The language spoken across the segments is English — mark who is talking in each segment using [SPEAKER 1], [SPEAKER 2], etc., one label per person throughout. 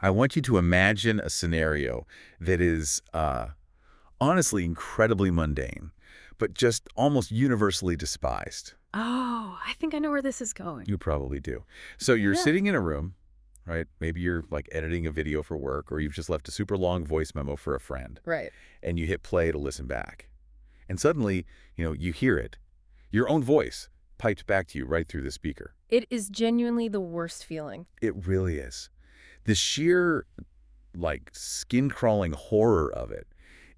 [SPEAKER 1] I want you to imagine a scenario that is honestly incredibly mundane, but just almost universally despised.
[SPEAKER 2] Oh, I think I know where this is going.
[SPEAKER 1] You probably do. So you're
[SPEAKER 2] Yeah.
[SPEAKER 1] sitting in a room, right? Maybe you're like editing a video for work, or you've just left a super long voice memo for a friend,
[SPEAKER 2] Right.
[SPEAKER 1] and you hit play to listen back. And suddenly, you hear it. Your own voice piped back to you right through the speaker.
[SPEAKER 2] It is genuinely the worst feeling.
[SPEAKER 1] It really is. The sheer, skin-crawling horror of it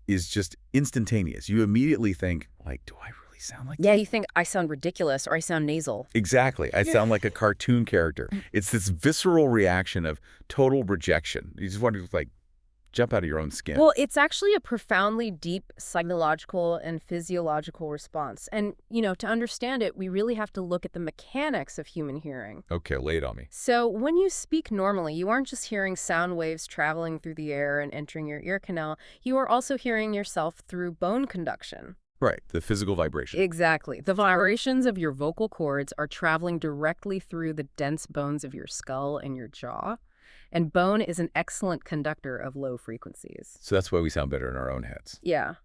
[SPEAKER 1] is just instantaneous. You immediately think, do I really sound like
[SPEAKER 2] Yeah, you think I sound ridiculous or I sound nasal.
[SPEAKER 1] Exactly. I
[SPEAKER 2] Yeah.
[SPEAKER 1] sound like a cartoon character. It's this visceral reaction of total rejection. You just want to, jump out of your own skin.
[SPEAKER 2] Well, it's actually a profoundly deep psychological and physiological response. And, to understand it, we really have to look at the mechanics of human hearing.
[SPEAKER 1] Okay, lay it on me.
[SPEAKER 2] So when you speak normally, you aren't just hearing sound waves traveling through the air and entering your ear canal. You are also hearing yourself through bone conduction.
[SPEAKER 1] Right, the physical vibration.
[SPEAKER 2] Exactly. The vibrations of your vocal cords are traveling directly through the dense bones of your skull and your jaw. And bone is an excellent conductor of low frequencies.
[SPEAKER 1] So that's why we sound better in our own heads.
[SPEAKER 2] Yeah.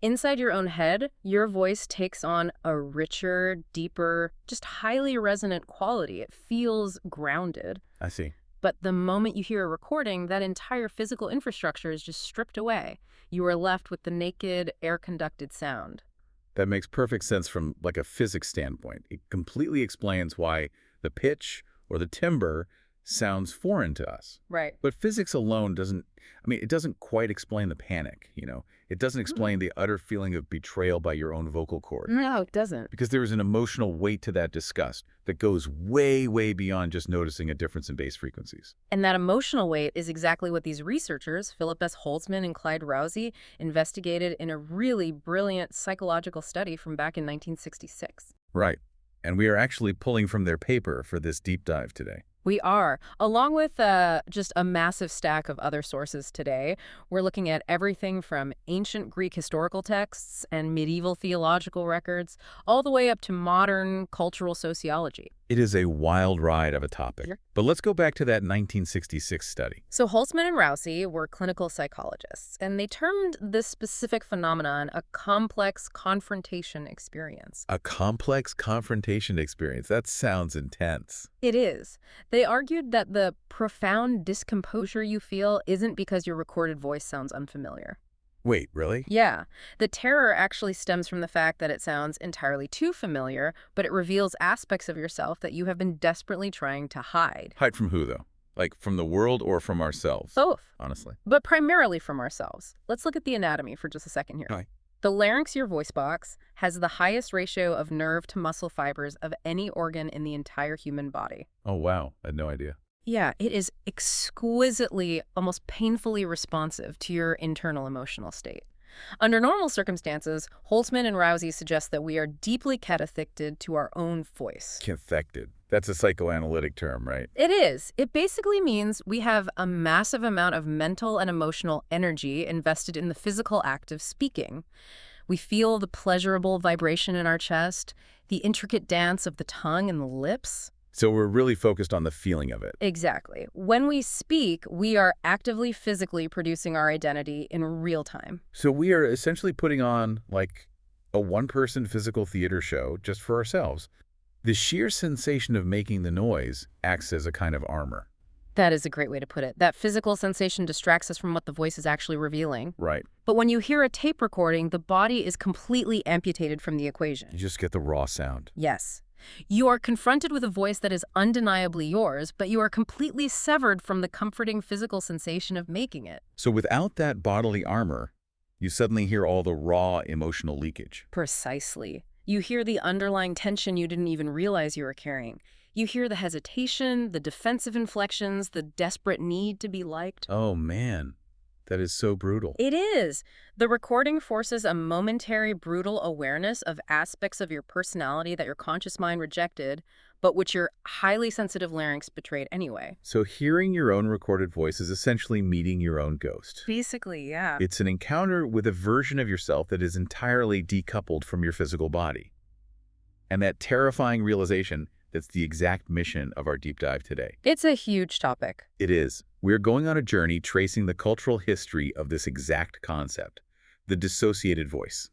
[SPEAKER 2] Inside your own head, your voice takes on a richer, deeper, just highly resonant quality. It feels grounded.
[SPEAKER 1] I see.
[SPEAKER 2] But the moment you hear a recording, that entire physical infrastructure is just stripped away. You are left with the naked, air-conducted sound.
[SPEAKER 1] That makes perfect sense from a physics standpoint. It completely explains why the pitch or the timbre sounds foreign to us.
[SPEAKER 2] Right.
[SPEAKER 1] But physics alone it doesn't quite explain the panic, It doesn't explain the utter feeling of betrayal by your own vocal cord.
[SPEAKER 2] No, it doesn't.
[SPEAKER 1] Because there is an emotional weight to that disgust that goes way, way beyond just noticing a difference in bass frequencies.
[SPEAKER 2] And that emotional weight is exactly what these researchers, Philip S. Holzman and Clyde Rousey, investigated in a really brilliant psychological study from back in 1966.
[SPEAKER 1] Right. And we are actually pulling from their paper for this deep dive today.
[SPEAKER 2] We are. Along with just a massive stack of other sources today, we're looking at everything from ancient Greek historical texts and medieval theological records, all the way up to modern cultural sociology.
[SPEAKER 1] It is a wild ride of a topic.
[SPEAKER 2] Sure.
[SPEAKER 1] But let's go back to that 1966 study.
[SPEAKER 2] So Holzman and Rousey were clinical psychologists, and they termed this specific phenomenon a complex confrontation experience.
[SPEAKER 1] A complex confrontation experience. That sounds intense.
[SPEAKER 2] It is. They argued that the profound discomposure you feel isn't because your recorded voice sounds unfamiliar.
[SPEAKER 1] Wait, really?
[SPEAKER 2] Yeah. The terror actually stems from the fact that it sounds entirely too familiar, but it reveals aspects of yourself that you have been desperately trying to hide.
[SPEAKER 1] Hide from who, though? From the world or from ourselves?
[SPEAKER 2] Both.
[SPEAKER 1] Honestly.
[SPEAKER 2] But primarily from ourselves. Let's look at the anatomy for just a second here.
[SPEAKER 1] Right.
[SPEAKER 2] The larynx, your voice box, has the highest ratio of nerve to muscle fibers of any organ in the entire human body.
[SPEAKER 1] Oh, wow. I had no idea.
[SPEAKER 2] Yeah, it is exquisitely, almost painfully responsive to your internal emotional state. Under normal circumstances, Holtzman and Rousey suggest that we are deeply cathected to our own voice.
[SPEAKER 1] Cathected. That's a psychoanalytic term, right?
[SPEAKER 2] It is. It basically means we have a massive amount of mental and emotional energy invested in the physical act of speaking. We feel the pleasurable vibration in our chest, the intricate dance of the tongue and the lips.
[SPEAKER 1] So we're really focused on the feeling of it.
[SPEAKER 2] Exactly. When we speak, we are actively physically producing our identity in real time.
[SPEAKER 1] So we are essentially putting on, a one-person physical theater show just for ourselves. The sheer sensation of making the noise acts as a kind of armor.
[SPEAKER 2] That is a great way to put it. That physical sensation distracts us from what the voice is actually revealing.
[SPEAKER 1] Right.
[SPEAKER 2] But when you hear a tape recording, the body is completely amputated from the equation.
[SPEAKER 1] You just get the raw sound.
[SPEAKER 2] Yes. You are confronted with a voice that is undeniably yours, but you are completely severed from the comforting physical sensation of making it.
[SPEAKER 1] So without that bodily armor, you suddenly hear all the raw emotional leakage.
[SPEAKER 2] Precisely. You hear the underlying tension you didn't even realize you were carrying. You hear the hesitation, the defensive inflections, the desperate need to be liked.
[SPEAKER 1] Oh, man. That is so brutal.
[SPEAKER 2] It is. The recording forces a momentary brutal awareness of aspects of your personality that your conscious mind rejected, but which your highly sensitive larynx betrayed anyway.
[SPEAKER 1] So hearing your own recorded voice is essentially meeting your own ghost.
[SPEAKER 2] Basically, yeah.
[SPEAKER 1] It's an encounter with a version of yourself that is entirely decoupled from your physical body. And that terrifying realization that's the exact mission of our deep dive today.
[SPEAKER 2] It's a huge topic.
[SPEAKER 1] It is. We're going on a journey tracing the cultural history of this exact concept, the dissociated voice.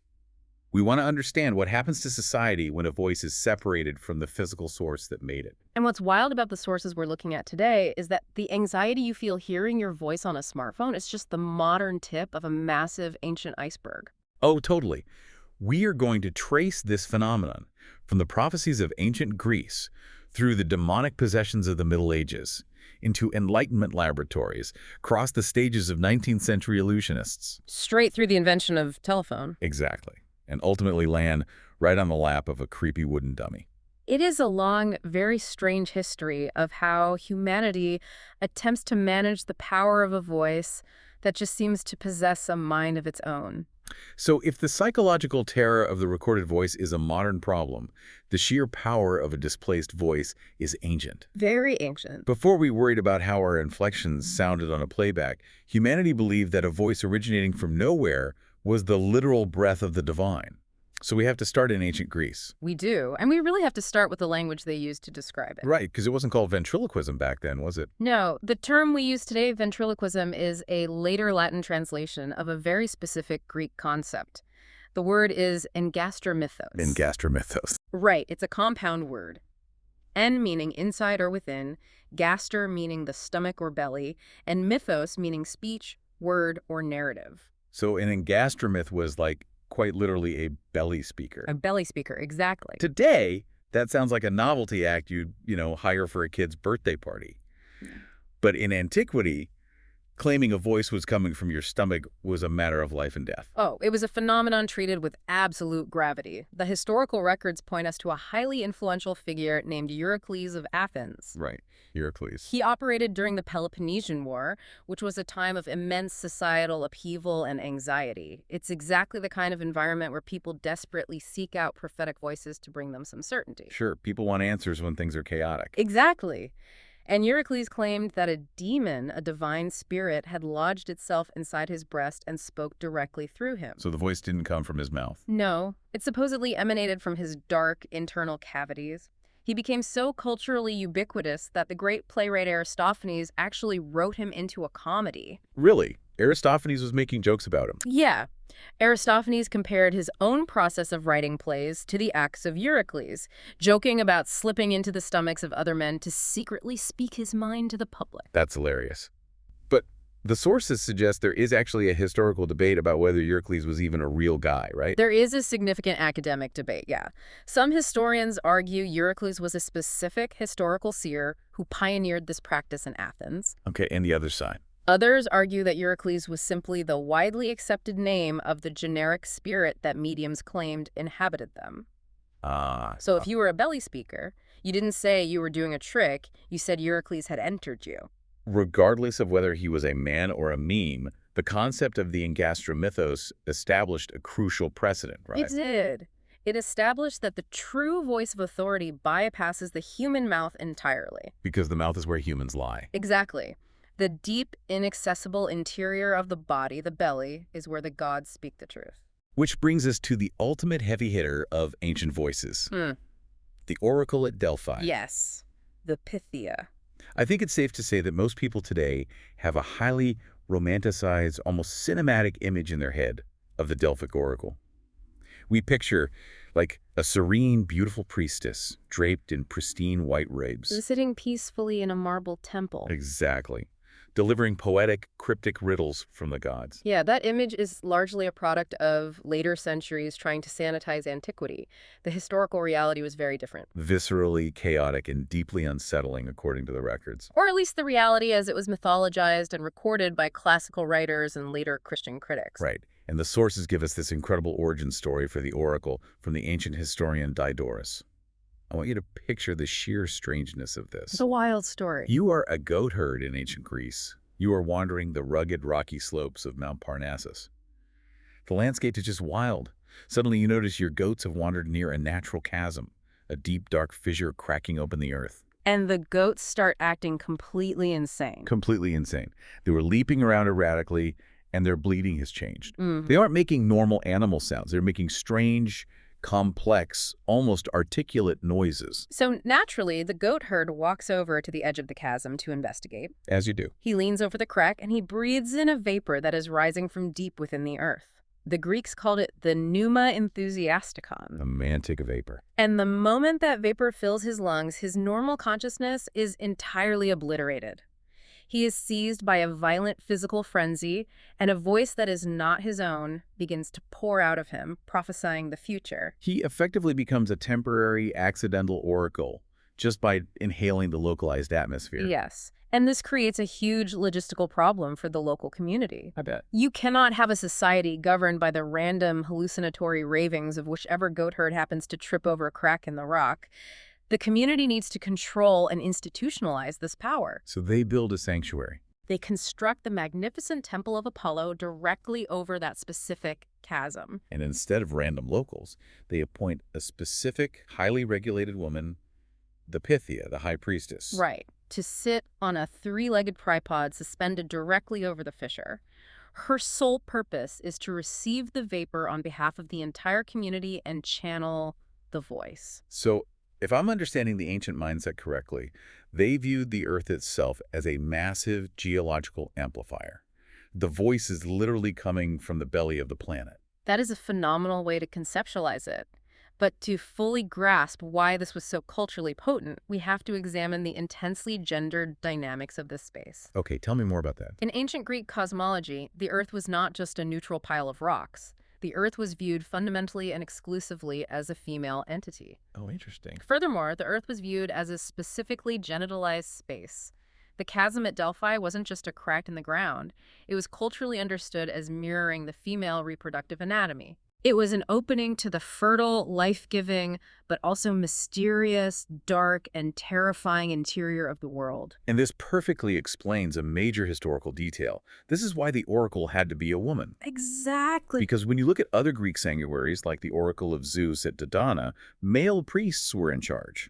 [SPEAKER 1] We want to understand what happens to society when a voice is separated from the physical source that made it.
[SPEAKER 2] And what's wild about the sources we're looking at today is that the anxiety you feel hearing your voice on a smartphone is just the modern tip of a massive ancient iceberg.
[SPEAKER 1] Oh, totally. We are going to trace this phenomenon from the prophecies of ancient Greece through the demonic possessions of the Middle Ages into Enlightenment laboratories, across the stages of 19th century illusionists.
[SPEAKER 2] Straight through the invention of telephone.
[SPEAKER 1] Exactly. And ultimately land right on the lap of a creepy wooden dummy.
[SPEAKER 2] It is a long, very strange history of how humanity attempts to manage the power of a voice that just seems to possess a mind of its own.
[SPEAKER 1] So if the psychological terror of the recorded voice is a modern problem, the sheer power of a displaced voice is ancient.
[SPEAKER 2] Very ancient.
[SPEAKER 1] Before we worried about how our inflections sounded on a playback, humanity believed that a voice originating from nowhere was the literal breath of the divine. So we have to start in ancient Greece.
[SPEAKER 2] We do. And we really have to start with the language they used to describe it.
[SPEAKER 1] Right, because it wasn't called ventriloquism back then, was it?
[SPEAKER 2] No, the term we use today, ventriloquism, is a later Latin translation of a very specific Greek concept. The word is engastromythos.
[SPEAKER 1] Engastromythos.
[SPEAKER 2] Right, it's a compound word. En meaning inside or within, gaster meaning the stomach or belly, and mythos meaning speech, word, or narrative.
[SPEAKER 1] So an engastromyth was like quite literally a belly speaker.
[SPEAKER 2] A belly speaker, exactly.
[SPEAKER 1] Today, that sounds like a novelty act you'd, hire for a kid's birthday party. But in antiquity, claiming a voice was coming from your stomach was a matter of life and death.
[SPEAKER 2] Oh, it was a phenomenon treated with absolute gravity. The historical records point us to a highly influential figure named Eurycles of Athens.
[SPEAKER 1] Right, Eurycles.
[SPEAKER 2] He operated during the Peloponnesian War, which was a time of immense societal upheaval and anxiety. It's exactly the kind of environment where people desperately seek out prophetic voices to bring them some certainty.
[SPEAKER 1] Sure, people want answers when things are chaotic.
[SPEAKER 2] Exactly. And Eurycles claimed that a demon, a divine spirit, had lodged itself inside his breast and spoke directly through him.
[SPEAKER 1] So the voice didn't come from his mouth.
[SPEAKER 2] No, it supposedly emanated from his dark internal cavities. He became so culturally ubiquitous that the great playwright Aristophanes actually wrote him into a comedy.
[SPEAKER 1] Really? Aristophanes was making jokes about him.
[SPEAKER 2] Yeah. Aristophanes compared his own process of writing plays to the acts of Eurycles, joking about slipping into the stomachs of other men to secretly speak his mind to the public.
[SPEAKER 1] That's hilarious. But the sources suggest there is actually a historical debate about whether Eurycles was even a real guy, right?
[SPEAKER 2] There is a significant academic debate, yeah. Some historians argue Eurycles was a specific historical seer who pioneered this practice in Athens.
[SPEAKER 1] Okay, and the other side.
[SPEAKER 2] Others argue that Eurycles was simply the widely accepted name of the generic spirit that mediums claimed inhabited them. So if you were a belly speaker, you didn't say you were doing a trick, you said Eurycles had entered you.
[SPEAKER 1] Regardless of whether he was a man or a meme, the concept of the engastromythos established a crucial precedent, right?
[SPEAKER 2] It did. It established that the true voice of authority bypasses the human mouth entirely.
[SPEAKER 1] Because the mouth is where humans lie.
[SPEAKER 2] Exactly. The deep, inaccessible interior of the body, the belly, is where the gods speak the truth.
[SPEAKER 1] Which brings us to the ultimate heavy hitter of ancient voices. The oracle at Delphi.
[SPEAKER 2] Yes. The Pythia.
[SPEAKER 1] I think it's safe to say that most people today have a highly romanticized, almost cinematic image in their head of the Delphic oracle. We picture, like, a serene, beautiful priestess draped in pristine white robes.
[SPEAKER 2] Sitting peacefully in a marble temple.
[SPEAKER 1] Exactly. Delivering poetic, cryptic riddles from the gods.
[SPEAKER 2] Yeah, that image is largely a product of later centuries trying to sanitize antiquity. The historical reality was very different.
[SPEAKER 1] Viscerally chaotic and deeply unsettling, according to the records.
[SPEAKER 2] Or at least the reality as it was mythologized and recorded by classical writers and later Christian critics.
[SPEAKER 1] Right. And the sources give us this incredible origin story for the oracle from the ancient historian Diodorus. I want you to picture the sheer strangeness of this.
[SPEAKER 2] It's a wild story.
[SPEAKER 1] You are a goat herd in ancient Greece. You are wandering the rugged, rocky slopes of Mount Parnassus. The landscape is just wild. Suddenly you notice your goats have wandered near a natural chasm, a deep, dark fissure cracking open the earth.
[SPEAKER 2] And the goats start acting completely insane.
[SPEAKER 1] Completely insane. They were leaping around erratically, and their bleating has changed.
[SPEAKER 2] Mm.
[SPEAKER 1] They aren't making normal animal sounds. They're making strange, complex, almost articulate noises.
[SPEAKER 2] So naturally, the goat herd walks over to the edge of the chasm to investigate.
[SPEAKER 1] As you do.
[SPEAKER 2] He leans over the crack and he breathes in a vapor that is rising from deep within the earth. The Greeks called it the pneuma enthusiasticon.
[SPEAKER 1] A mantic vapor.
[SPEAKER 2] And the moment that vapor fills his lungs, his normal consciousness is entirely obliterated. He is seized by a violent physical frenzy, and a voice that is not his own begins to pour out of him, prophesying the future.
[SPEAKER 1] He effectively becomes a temporary, accidental oracle just by inhaling the localized atmosphere.
[SPEAKER 2] Yes. And this creates a huge logistical problem for the local community.
[SPEAKER 1] I bet.
[SPEAKER 2] You cannot have a society governed by the random hallucinatory ravings of whichever goat herd happens to trip over a crack in the rock. The community needs to control and institutionalize this power.
[SPEAKER 1] So they build a sanctuary.
[SPEAKER 2] They construct the magnificent Temple of Apollo directly over that specific chasm.
[SPEAKER 1] And instead of random locals, they appoint a specific, highly regulated woman, the Pythia, the high priestess.
[SPEAKER 2] Right. To sit on a three-legged tripod suspended directly over the fissure. Her sole purpose is to receive the vapor on behalf of the entire community and channel the voice.
[SPEAKER 1] So, if I'm understanding the ancient mindset correctly, they viewed the Earth itself as a massive geological amplifier. The voice is literally coming from the belly of the planet.
[SPEAKER 2] That is a phenomenal way to conceptualize it. But to fully grasp why this was so culturally potent, we have to examine the intensely gendered dynamics of this space.
[SPEAKER 1] Okay, tell me more about that.
[SPEAKER 2] In ancient Greek cosmology, the Earth was not just a neutral pile of rocks. The Earth was viewed fundamentally and exclusively as a female entity.
[SPEAKER 1] Oh, interesting.
[SPEAKER 2] Furthermore, the Earth was viewed as a specifically genitalized space. The chasm at Delphi wasn't just a crack in the ground. It was culturally understood as mirroring the female reproductive anatomy. It was an opening to the fertile, life-giving, but also mysterious, dark, and terrifying interior of the world.
[SPEAKER 1] And this perfectly explains a major historical detail. This is why the oracle had to be a woman.
[SPEAKER 2] Exactly.
[SPEAKER 1] Because when you look at other Greek sanctuaries, like the oracle of Zeus at Dodona, male priests were in charge.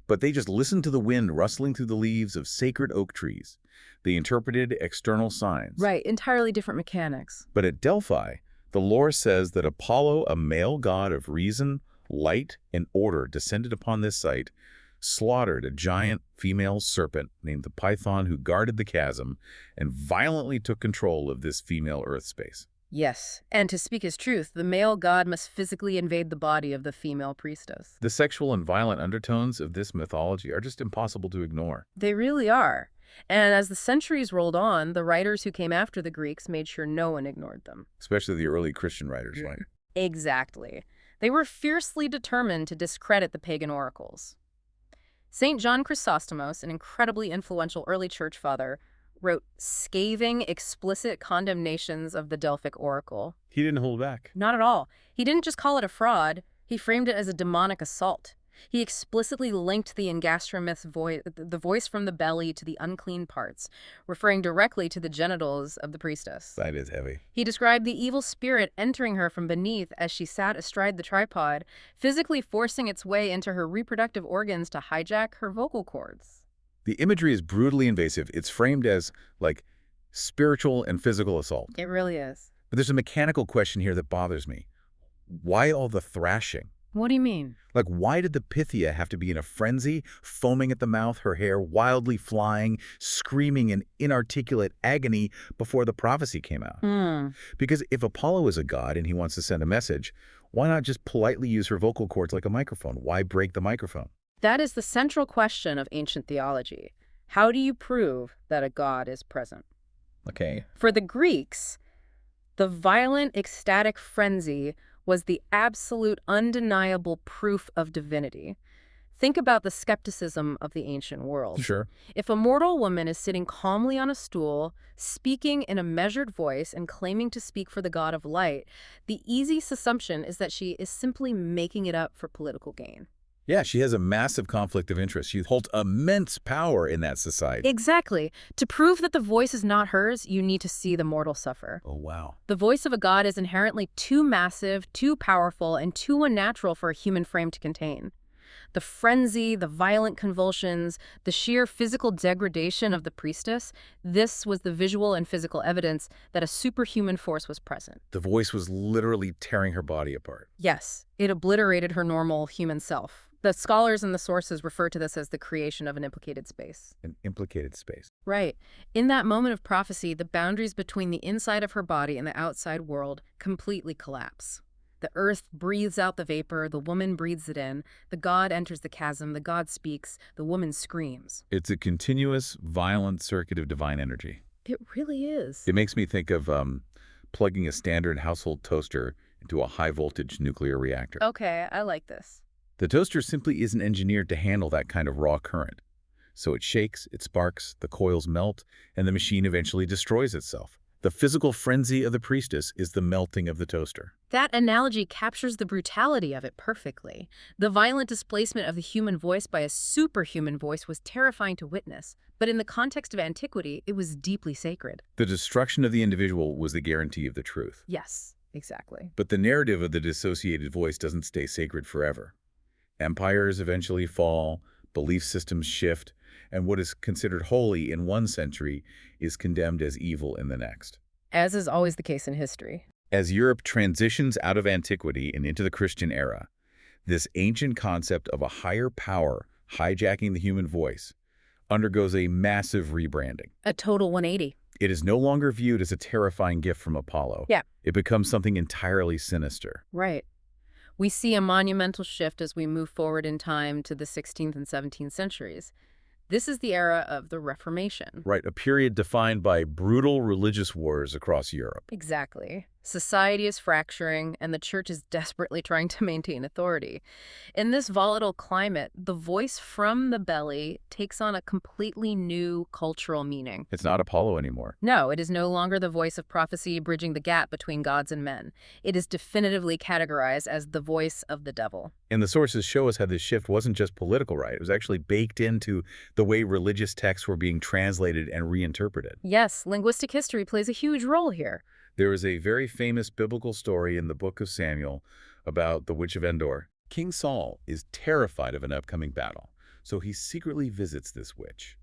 [SPEAKER 1] But they just listened to the wind rustling through the leaves of sacred oak trees. They interpreted external signs.
[SPEAKER 2] Right, entirely different mechanics.
[SPEAKER 1] But at Delphi, the lore says that Apollo, a male god of reason, light, and order, descended upon this site, slaughtered a giant female serpent named the Python who guarded the chasm, and violently took control of this female Earth space.
[SPEAKER 2] Yes, and to speak his truth, the male god must physically invade the body of the female priestess.
[SPEAKER 1] The sexual and violent undertones of this mythology are just impossible to ignore.
[SPEAKER 2] They really are. And as the centuries rolled on, the writers who came after the Greeks made sure no one ignored them.
[SPEAKER 1] Especially the early Christian writers, right?
[SPEAKER 2] Exactly. They were fiercely determined to discredit the pagan oracles. St. John Chrysostomos, an incredibly influential early church father, wrote scathing, explicit condemnations of the Delphic oracle.
[SPEAKER 1] He didn't hold back.
[SPEAKER 2] Not at all. He didn't just call it a fraud. He framed it as a demonic assault. He explicitly linked the engastrimyth's voice, the voice from the belly, to the unclean parts, referring directly to the genitals of the priestess.
[SPEAKER 1] That is heavy.
[SPEAKER 2] He described the evil spirit entering her from beneath as she sat astride the tripod, physically forcing its way into her reproductive organs to hijack her vocal cords.
[SPEAKER 1] The imagery is brutally invasive. It's framed as, like, spiritual and physical assault.
[SPEAKER 2] It really is.
[SPEAKER 1] But there's a mechanical question here that bothers me. Why all the thrashing?
[SPEAKER 2] What do you mean?
[SPEAKER 1] Like, why did the Pythia have to be in a frenzy, foaming at the mouth, her hair wildly flying, screaming in inarticulate agony before the prophecy came out? Because if Apollo is a god and he wants to send a message, why not just politely use her vocal cords like a microphone? Why break the microphone?
[SPEAKER 2] That is the central question of ancient theology. How do you prove that a god is present?
[SPEAKER 1] Okay.
[SPEAKER 2] For the Greeks, the violent, ecstatic frenzy was the absolute, undeniable proof of divinity. Think about the skepticism of the ancient world.
[SPEAKER 1] Sure.
[SPEAKER 2] If a mortal woman is sitting calmly on a stool, speaking in a measured voice and claiming to speak for the god of light, the easy assumption is that she is simply making it up for political gain.
[SPEAKER 1] Yeah, she has a massive conflict of interest. She holds immense power in that society.
[SPEAKER 2] Exactly. To prove that the voice is not hers, you need to see the mortal suffer.
[SPEAKER 1] Oh, wow.
[SPEAKER 2] The voice of a god is inherently too massive, too powerful, and too unnatural for a human frame to contain. The frenzy, the violent convulsions, the sheer physical degradation of the priestess, this was the visual and physical evidence that a superhuman force was present.
[SPEAKER 1] The voice was literally tearing her body apart.
[SPEAKER 2] Yes, it obliterated her normal human self. The scholars and the sources refer to this as the creation of an implicated space.
[SPEAKER 1] An implicated space.
[SPEAKER 2] Right. In that moment of prophecy, the boundaries between the inside of her body and the outside world completely collapse. The earth breathes out the vapor, the woman breathes it in, the god enters the chasm, the god speaks, the woman screams.
[SPEAKER 1] It's a continuous, violent circuit of divine energy.
[SPEAKER 2] It really is.
[SPEAKER 1] It makes me think of plugging a standard household toaster into a high-voltage nuclear reactor.
[SPEAKER 2] Okay, I like this.
[SPEAKER 1] The toaster simply isn't engineered to handle that kind of raw current. So it shakes, it sparks, the coils melt, and the machine eventually destroys itself. The physical frenzy of the priestess is the melting of the toaster.
[SPEAKER 2] That analogy captures the brutality of it perfectly. The violent displacement of the human voice by a superhuman voice was terrifying to witness, but in the context of antiquity, it was deeply sacred.
[SPEAKER 1] The destruction of the individual was the guarantee of the truth.
[SPEAKER 2] Yes, exactly.
[SPEAKER 1] But the narrative of the dissociated voice doesn't stay sacred forever. Empires eventually fall, belief systems shift, and what is considered holy in one century is condemned as evil in the next.
[SPEAKER 2] As is always the case in history.
[SPEAKER 1] As Europe transitions out of antiquity and into the Christian era, this ancient concept of a higher power hijacking the human voice undergoes a massive rebranding.
[SPEAKER 2] A total 180.
[SPEAKER 1] It is no longer viewed as a terrifying gift from Apollo.
[SPEAKER 2] Yeah.
[SPEAKER 1] It becomes something entirely sinister.
[SPEAKER 2] Right. We see a monumental shift as we move forward in time to the 16th and 17th centuries. This is the era of the Reformation.
[SPEAKER 1] Right, a period defined by brutal religious wars across Europe.
[SPEAKER 2] Exactly. Society is fracturing, and the church is desperately trying to maintain authority. In this volatile climate, the voice from the belly takes on a completely new cultural meaning.
[SPEAKER 1] It's not Apollo anymore.
[SPEAKER 2] No, it is no longer the voice of prophecy bridging the gap between gods and men. It is definitively categorized as the voice of the devil.
[SPEAKER 1] And the sources show us how this shift wasn't just political, right? It was actually baked into the way religious texts were being translated and reinterpreted.
[SPEAKER 2] Yes, linguistic history plays a huge role here.
[SPEAKER 1] There is a very famous biblical story in the book of Samuel about the witch of Endor. King Saul is terrified of an upcoming battle, so he secretly visits this witch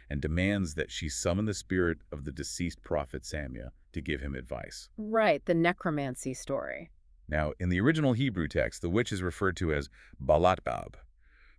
[SPEAKER 1] and demands that she summon the spirit of the deceased prophet Samuel to give him advice.
[SPEAKER 2] Right, the necromancy story.
[SPEAKER 1] Now, in the original Hebrew text, the witch is referred to as Balatbab.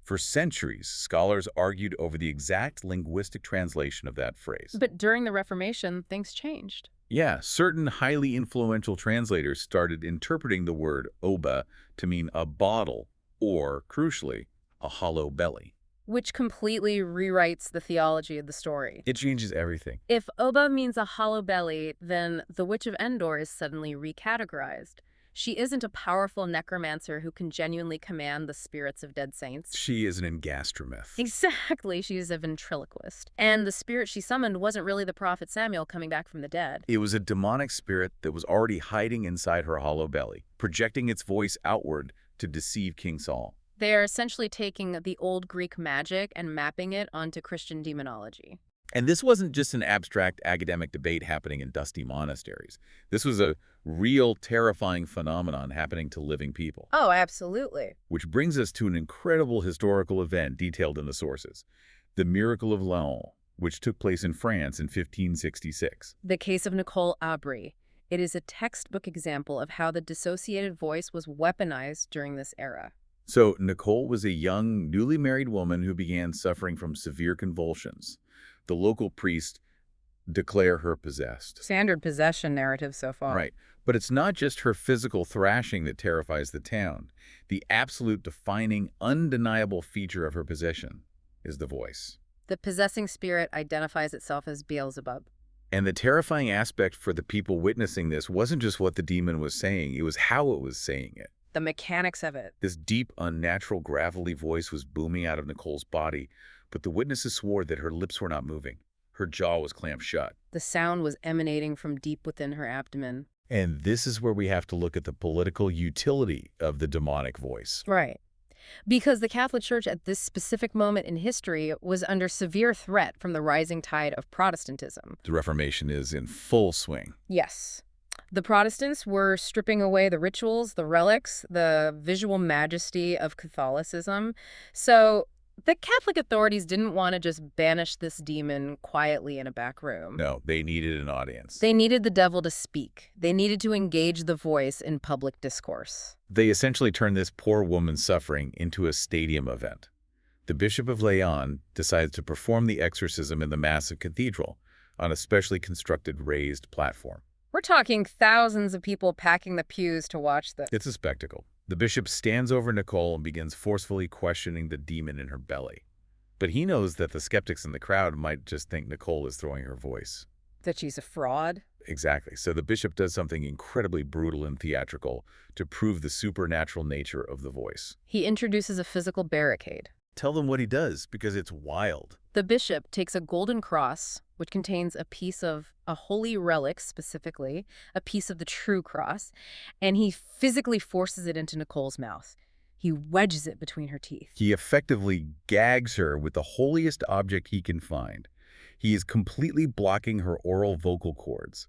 [SPEAKER 1] For centuries, scholars argued over the exact linguistic translation of that phrase.
[SPEAKER 2] But during the Reformation, things changed.
[SPEAKER 1] Yeah, certain highly influential translators started interpreting the word oba to mean a bottle or, crucially, a hollow belly.
[SPEAKER 2] Which completely rewrites the theology of the story.
[SPEAKER 1] It changes everything.
[SPEAKER 2] If oba means a hollow belly, then the Witch of Endor is suddenly recategorized. She isn't a powerful necromancer who can genuinely command the spirits of dead saints.
[SPEAKER 1] She is an engastromyth.
[SPEAKER 2] Exactly, she's a ventriloquist. And the spirit she summoned wasn't really the prophet Samuel coming back from the dead.
[SPEAKER 1] It was a demonic spirit that was already hiding inside her hollow belly, projecting its voice outward to deceive King Saul.
[SPEAKER 2] They are essentially taking the old Greek magic and mapping it onto Christian demonology.
[SPEAKER 1] And this wasn't just an abstract academic debate happening in dusty monasteries. This was a real, terrifying phenomenon happening to living people.
[SPEAKER 2] Oh, absolutely.
[SPEAKER 1] Which brings us to an incredible historical event detailed in the sources, the Miracle of Laon, which took place in France in 1566.
[SPEAKER 2] The case of Nicole Aubry. It is a textbook example of how the dissociated voice was weaponized during this era.
[SPEAKER 1] So Nicole was a young, newly married woman who began suffering from severe convulsions. The local priest declared her possessed.
[SPEAKER 2] Standard possession narrative so far.
[SPEAKER 1] Right. But it's not just her physical thrashing that terrifies the town. The absolute defining, undeniable feature of her possession is the voice.
[SPEAKER 2] The possessing spirit identifies itself as Beelzebub.
[SPEAKER 1] And the terrifying aspect for the people witnessing this wasn't just what the demon was saying, it was how it was saying it.
[SPEAKER 2] The mechanics of it.
[SPEAKER 1] This deep, unnatural, gravelly voice was booming out of Nicole's body, but the witnesses swore that her lips were not moving. Her jaw was clamped shut.
[SPEAKER 2] The sound was emanating from deep within her abdomen.
[SPEAKER 1] And this is where we have to look at the political utility of the demonic voice.
[SPEAKER 2] Right. Because the Catholic Church at this specific moment in history was under severe threat from the rising tide of Protestantism.
[SPEAKER 1] The Reformation is in full swing.
[SPEAKER 2] Yes. The Protestants were stripping away the rituals, the relics, the visual majesty of Catholicism. So the Catholic authorities didn't want to just banish this demon quietly in a back room.
[SPEAKER 1] No, they needed an audience.
[SPEAKER 2] They needed the devil to speak. They needed to engage the voice in public discourse.
[SPEAKER 1] They essentially turned this poor woman's suffering into a stadium event. The Bishop of Leon decides to perform the exorcism in the massive cathedral on a specially constructed raised platform.
[SPEAKER 2] We're talking thousands of people packing the pews to watch this.
[SPEAKER 1] It's a spectacle. The bishop stands over Nicole and begins forcefully questioning the demon in her belly. But he knows that the skeptics in the crowd might just think Nicole is throwing her voice.
[SPEAKER 2] That she's a fraud?
[SPEAKER 1] Exactly. So the bishop does something incredibly brutal and theatrical to prove the supernatural nature of the voice.
[SPEAKER 2] He introduces a physical barricade.
[SPEAKER 1] Tell them what he does, because it's wild.
[SPEAKER 2] The bishop takes a golden cross, which contains a piece of a holy relic, specifically, a piece of the true cross, and he physically forces it into Nicole's mouth. He wedges it between her teeth.
[SPEAKER 1] He effectively gags her with the holiest object he can find. He is completely blocking her oral vocal cords.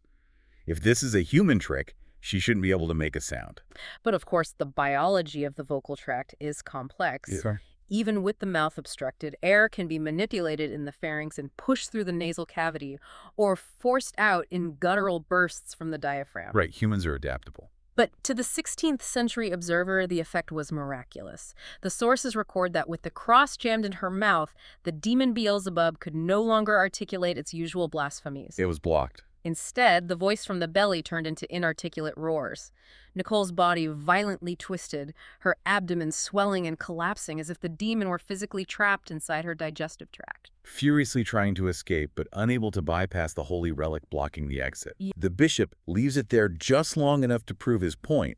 [SPEAKER 1] If this is a human trick, she shouldn't be able to make a sound.
[SPEAKER 2] But of course, the biology of the vocal tract is complex.
[SPEAKER 1] Yeah.
[SPEAKER 2] Even with the mouth obstructed, air can be manipulated in the pharynx and pushed through the nasal cavity or forced out in guttural bursts from the diaphragm.
[SPEAKER 1] Right, humans are adaptable.
[SPEAKER 2] But to the 16th century observer, the effect was miraculous. The sources record that with the cross jammed in her mouth, the demon Beelzebub could no longer articulate its usual blasphemies.
[SPEAKER 1] It was blocked.
[SPEAKER 2] Instead, the voice from the belly turned into inarticulate roars. Nicole's body violently twisted, her abdomen swelling and collapsing as if the demon were physically trapped inside her digestive tract.
[SPEAKER 1] Furiously trying to escape, but unable to bypass the holy relic blocking the exit. The bishop leaves it there just long enough to prove his point,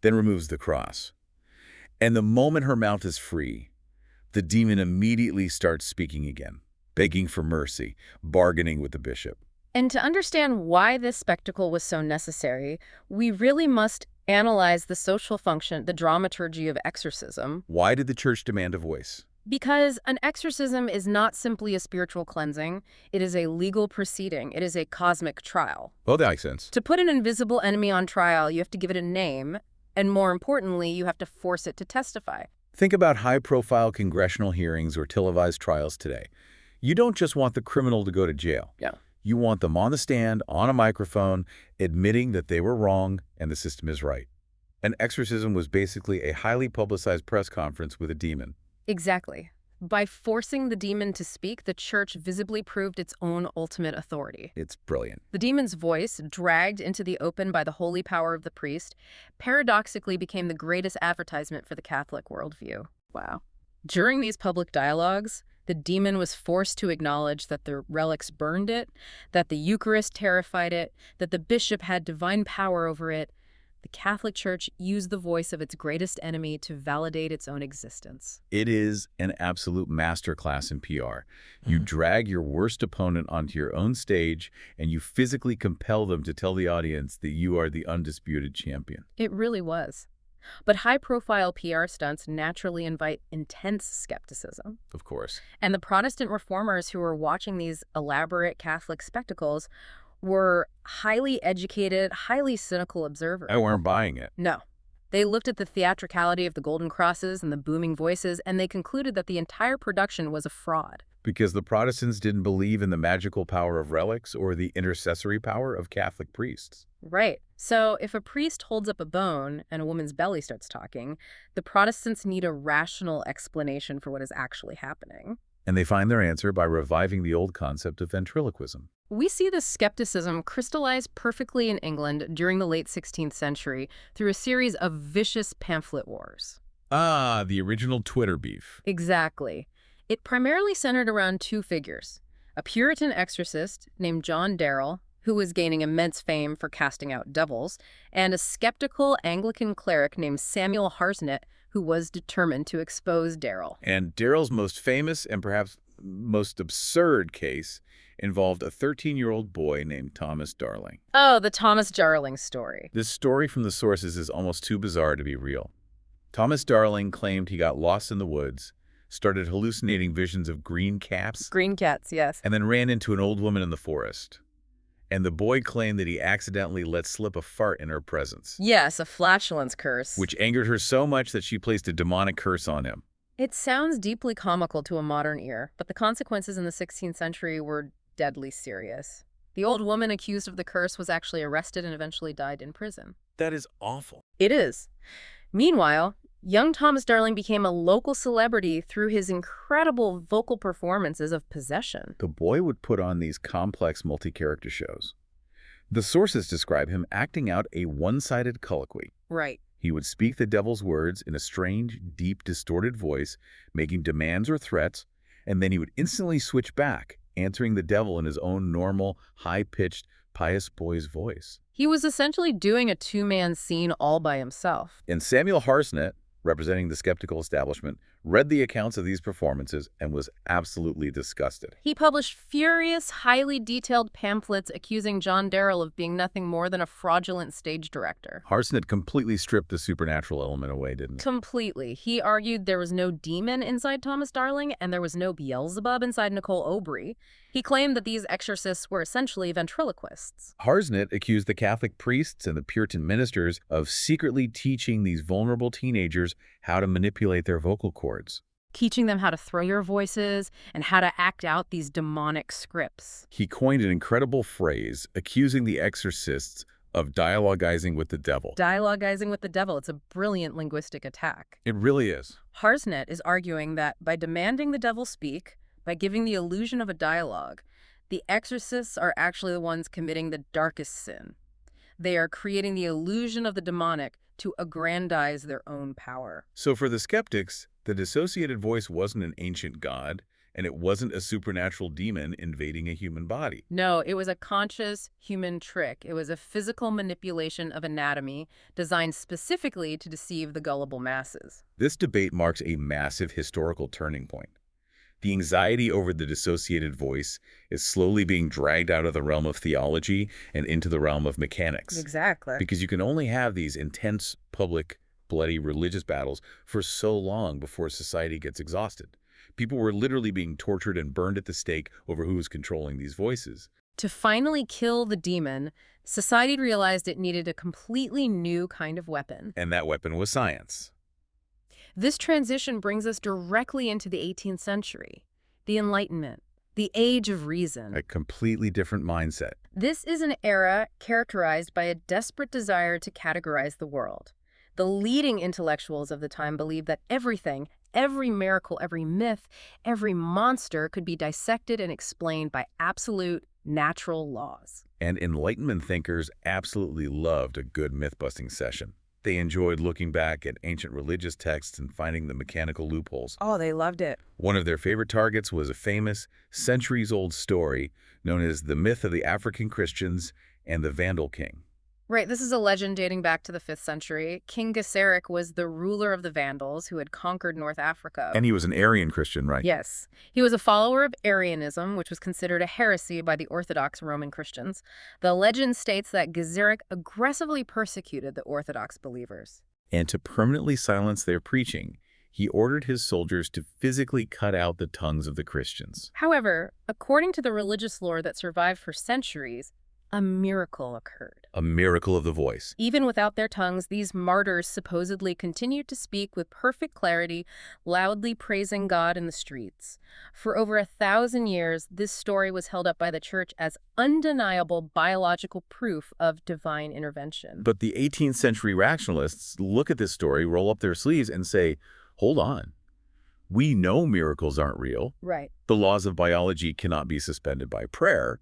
[SPEAKER 1] then removes the cross. And the moment her mouth is free, the demon immediately starts speaking again, begging for mercy, bargaining with the bishop.
[SPEAKER 2] And to understand why this spectacle was so necessary, we really must analyze the social function, the dramaturgy of exorcism.
[SPEAKER 1] Why did the church demand a voice?
[SPEAKER 2] Because an exorcism is not simply a spiritual cleansing, it is a legal proceeding, it is a cosmic trial.
[SPEAKER 1] Well, that makes sense.
[SPEAKER 2] To put an invisible enemy on trial, you have to give it a name, and more importantly, you have to force it to testify.
[SPEAKER 1] Think about high-profile congressional hearings or televised trials today. You don't just want the criminal to go to jail.
[SPEAKER 2] Yeah.
[SPEAKER 1] You want them on the stand, on a microphone, admitting that they were wrong and the system is right. An exorcism was basically a highly publicized press conference with a demon.
[SPEAKER 2] Exactly. By forcing the demon to speak, the church visibly proved its own ultimate authority.
[SPEAKER 1] It's brilliant.
[SPEAKER 2] The demon's voice, dragged into the open by the holy power of the priest, paradoxically became the greatest advertisement for the Catholic worldview. Wow. During these public dialogues, the demon was forced to acknowledge that the relics burned it, that the Eucharist terrified it, that the bishop had divine power over it. The Catholic Church used the voice of its greatest enemy to validate its own existence.
[SPEAKER 1] It is an absolute masterclass in PR. You drag your worst opponent onto your own stage, and you physically compel them to tell the audience that you are the undisputed champion.
[SPEAKER 2] It really was. But high-profile PR stunts naturally invite intense skepticism.
[SPEAKER 1] Of course.
[SPEAKER 2] And the Protestant reformers who were watching these elaborate Catholic spectacles were highly educated, highly cynical observers.
[SPEAKER 1] I weren't buying it.
[SPEAKER 2] No. They looked at the theatricality of the golden crosses and the booming voices, and they concluded that the entire production was a fraud.
[SPEAKER 1] Because the Protestants didn't believe in the magical power of relics or the intercessory power of Catholic priests.
[SPEAKER 2] Right. So if a priest holds up a bone and a woman's belly starts talking, the Protestants need a rational explanation for what is actually happening.
[SPEAKER 1] And they find their answer by reviving the old concept of ventriloquism.
[SPEAKER 2] We see this skepticism crystallized perfectly in England during the late 16th century through a series of vicious pamphlet wars.
[SPEAKER 1] Ah, the original Twitter beef.
[SPEAKER 2] Exactly. It primarily centered around two figures, a Puritan exorcist named John Darrell, who was gaining immense fame for casting out devils, and a skeptical Anglican cleric named Samuel Harsnet, who was determined to expose Darrell.
[SPEAKER 1] And Darrell's most famous and perhaps most absurd case involved a 13-year-old boy named Thomas Darling.
[SPEAKER 2] Oh, the Thomas Darling story.
[SPEAKER 1] This story from the sources is almost too bizarre to be real. Thomas Darling claimed he got lost in the woods, started hallucinating visions of green caps,
[SPEAKER 2] Green cats, yes.
[SPEAKER 1] and then ran into an old woman in the forest. And the boy claimed that he accidentally let slip a fart in her presence,
[SPEAKER 2] Yes, a flatulence curse.
[SPEAKER 1] which angered her so much that she placed a demonic curse on him.
[SPEAKER 2] It sounds deeply comical to a modern ear, but the consequences in the 16th century were deadly serious. The old woman accused of the curse was actually arrested and eventually died in prison.
[SPEAKER 1] That is awful.
[SPEAKER 2] It is. Meanwhile, young Thomas Darling became a local celebrity through his incredible vocal performances of possession.
[SPEAKER 1] The boy would put on these complex multi-character shows. The sources describe him acting out a one-sided colloquy.
[SPEAKER 2] Right.
[SPEAKER 1] He would speak the devil's words in a strange, deep, distorted voice, making demands or threats, and then he would instantly switch back, answering the devil in his own normal, high-pitched, pious boy's voice.
[SPEAKER 2] He was essentially doing a two-man scene all by himself.
[SPEAKER 1] And Samuel Harsnett, representing the skeptical establishment, read the accounts of these performances and was absolutely disgusted.
[SPEAKER 2] He published furious, highly detailed pamphlets accusing John Darrell of being nothing more than a fraudulent stage director.
[SPEAKER 1] Harsnett completely stripped the supernatural element away, didn't he?
[SPEAKER 2] Completely. He argued there was no demon inside Thomas Darling and there was no Beelzebub inside Nicole Aubry. He claimed that these exorcists were essentially ventriloquists.
[SPEAKER 1] Harsnett accused the Catholic priests and the Puritan ministers of secretly teaching these vulnerable teenagers how to manipulate their vocal cords.
[SPEAKER 2] Teaching them how to throw your voices and how to act out these demonic scripts.
[SPEAKER 1] He coined an incredible phrase, accusing the exorcists of dialogizing with the devil.
[SPEAKER 2] Dialogizing with the devil, it's a brilliant linguistic attack.
[SPEAKER 1] It really is.
[SPEAKER 2] Harsnett is arguing that by demanding the devil speak, by giving the illusion of a dialogue, the exorcists are actually the ones committing the darkest sin. They are creating the illusion of the demonic to aggrandize their own power.
[SPEAKER 1] So for the skeptics, the dissociated voice wasn't an ancient god, and it wasn't a supernatural demon invading a human body.
[SPEAKER 2] No, it was a conscious human trick. It was a physical manipulation of anatomy designed specifically to deceive the gullible masses.
[SPEAKER 1] This debate marks a massive historical turning point. The anxiety over the dissociated voice is slowly being dragged out of the realm of theology and into the realm of mechanics.
[SPEAKER 2] Exactly.
[SPEAKER 1] Because you can only have these intense, public, bloody religious battles for so long before society gets exhausted. People were literally being tortured and burned at the stake over who was controlling these voices.
[SPEAKER 2] To finally kill the demon, society realized it needed a completely new kind of weapon.
[SPEAKER 1] And that weapon was science.
[SPEAKER 2] This transition brings us directly into the 18th century, the Enlightenment, the Age of Reason.
[SPEAKER 1] A completely different mindset.
[SPEAKER 2] This is an era characterized by a desperate desire to categorize the world. The leading intellectuals of the time believed that everything, every miracle, every myth, every monster could be dissected and explained by absolute natural laws.
[SPEAKER 1] And Enlightenment thinkers absolutely loved a good myth-busting session. They enjoyed looking back at ancient religious texts and finding the mechanical loopholes.
[SPEAKER 2] Oh, they loved it.
[SPEAKER 1] One of their favorite targets was a famous, centuries-old story known as the myth of the African Christians and the Vandal King.
[SPEAKER 2] Right, this is a legend dating back to the 5th century. King Gesseric was the ruler of the Vandals who had conquered North Africa.
[SPEAKER 1] And he was an Arian Christian, right?
[SPEAKER 2] Yes. He was a follower of Arianism, which was considered a heresy by the Orthodox Roman Christians. The legend states that Gesseric aggressively persecuted the Orthodox believers.
[SPEAKER 1] And to permanently silence their preaching, he ordered his soldiers to physically cut out the tongues of the Christians.
[SPEAKER 2] However, according to the religious lore that survived for centuries, a miracle occurred.
[SPEAKER 1] A miracle of the voice.
[SPEAKER 2] Even without their tongues, these martyrs supposedly continued to speak with perfect clarity, loudly praising God in the streets. For over 1,000 years, this story was held up by the church as undeniable biological proof of divine intervention.
[SPEAKER 1] But the 18th century rationalists look at this story, roll up their sleeves, and say, hold on. We know miracles aren't real.
[SPEAKER 2] Right.
[SPEAKER 1] The laws of biology cannot be suspended by prayer.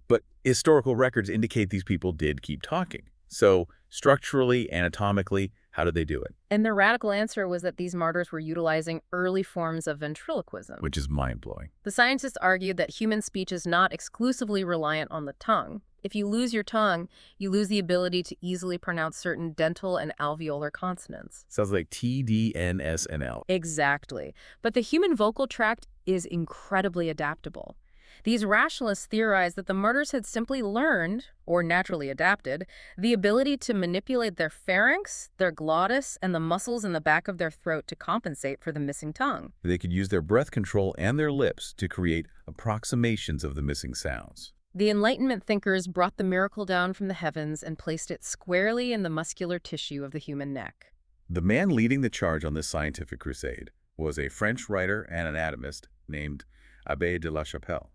[SPEAKER 1] But historical records indicate these people did keep talking. So structurally, anatomically, how did they do it?
[SPEAKER 2] And the radical answer was that these martyrs were utilizing early forms of ventriloquism.
[SPEAKER 1] Which is mind-blowing.
[SPEAKER 2] The scientists argued that human speech is not exclusively reliant on the tongue. If you lose your tongue, you lose the ability to easily pronounce certain dental and alveolar consonants.
[SPEAKER 1] Sounds like T, D, N, S, and L.
[SPEAKER 2] Exactly. But the human vocal tract is incredibly adaptable. These rationalists theorized that the martyrs had simply learned, or naturally adapted, the ability to manipulate their pharynx, their glottis, and the muscles in the back of their throat to compensate for the missing tongue.
[SPEAKER 1] They could use their breath control and their lips to create approximations of the missing sounds.
[SPEAKER 2] The Enlightenment thinkers brought the miracle down from the heavens and placed it squarely in the muscular tissue of the human neck.
[SPEAKER 1] The man leading the charge on this scientific crusade was a French writer and anatomist named Abbé de la Chapelle.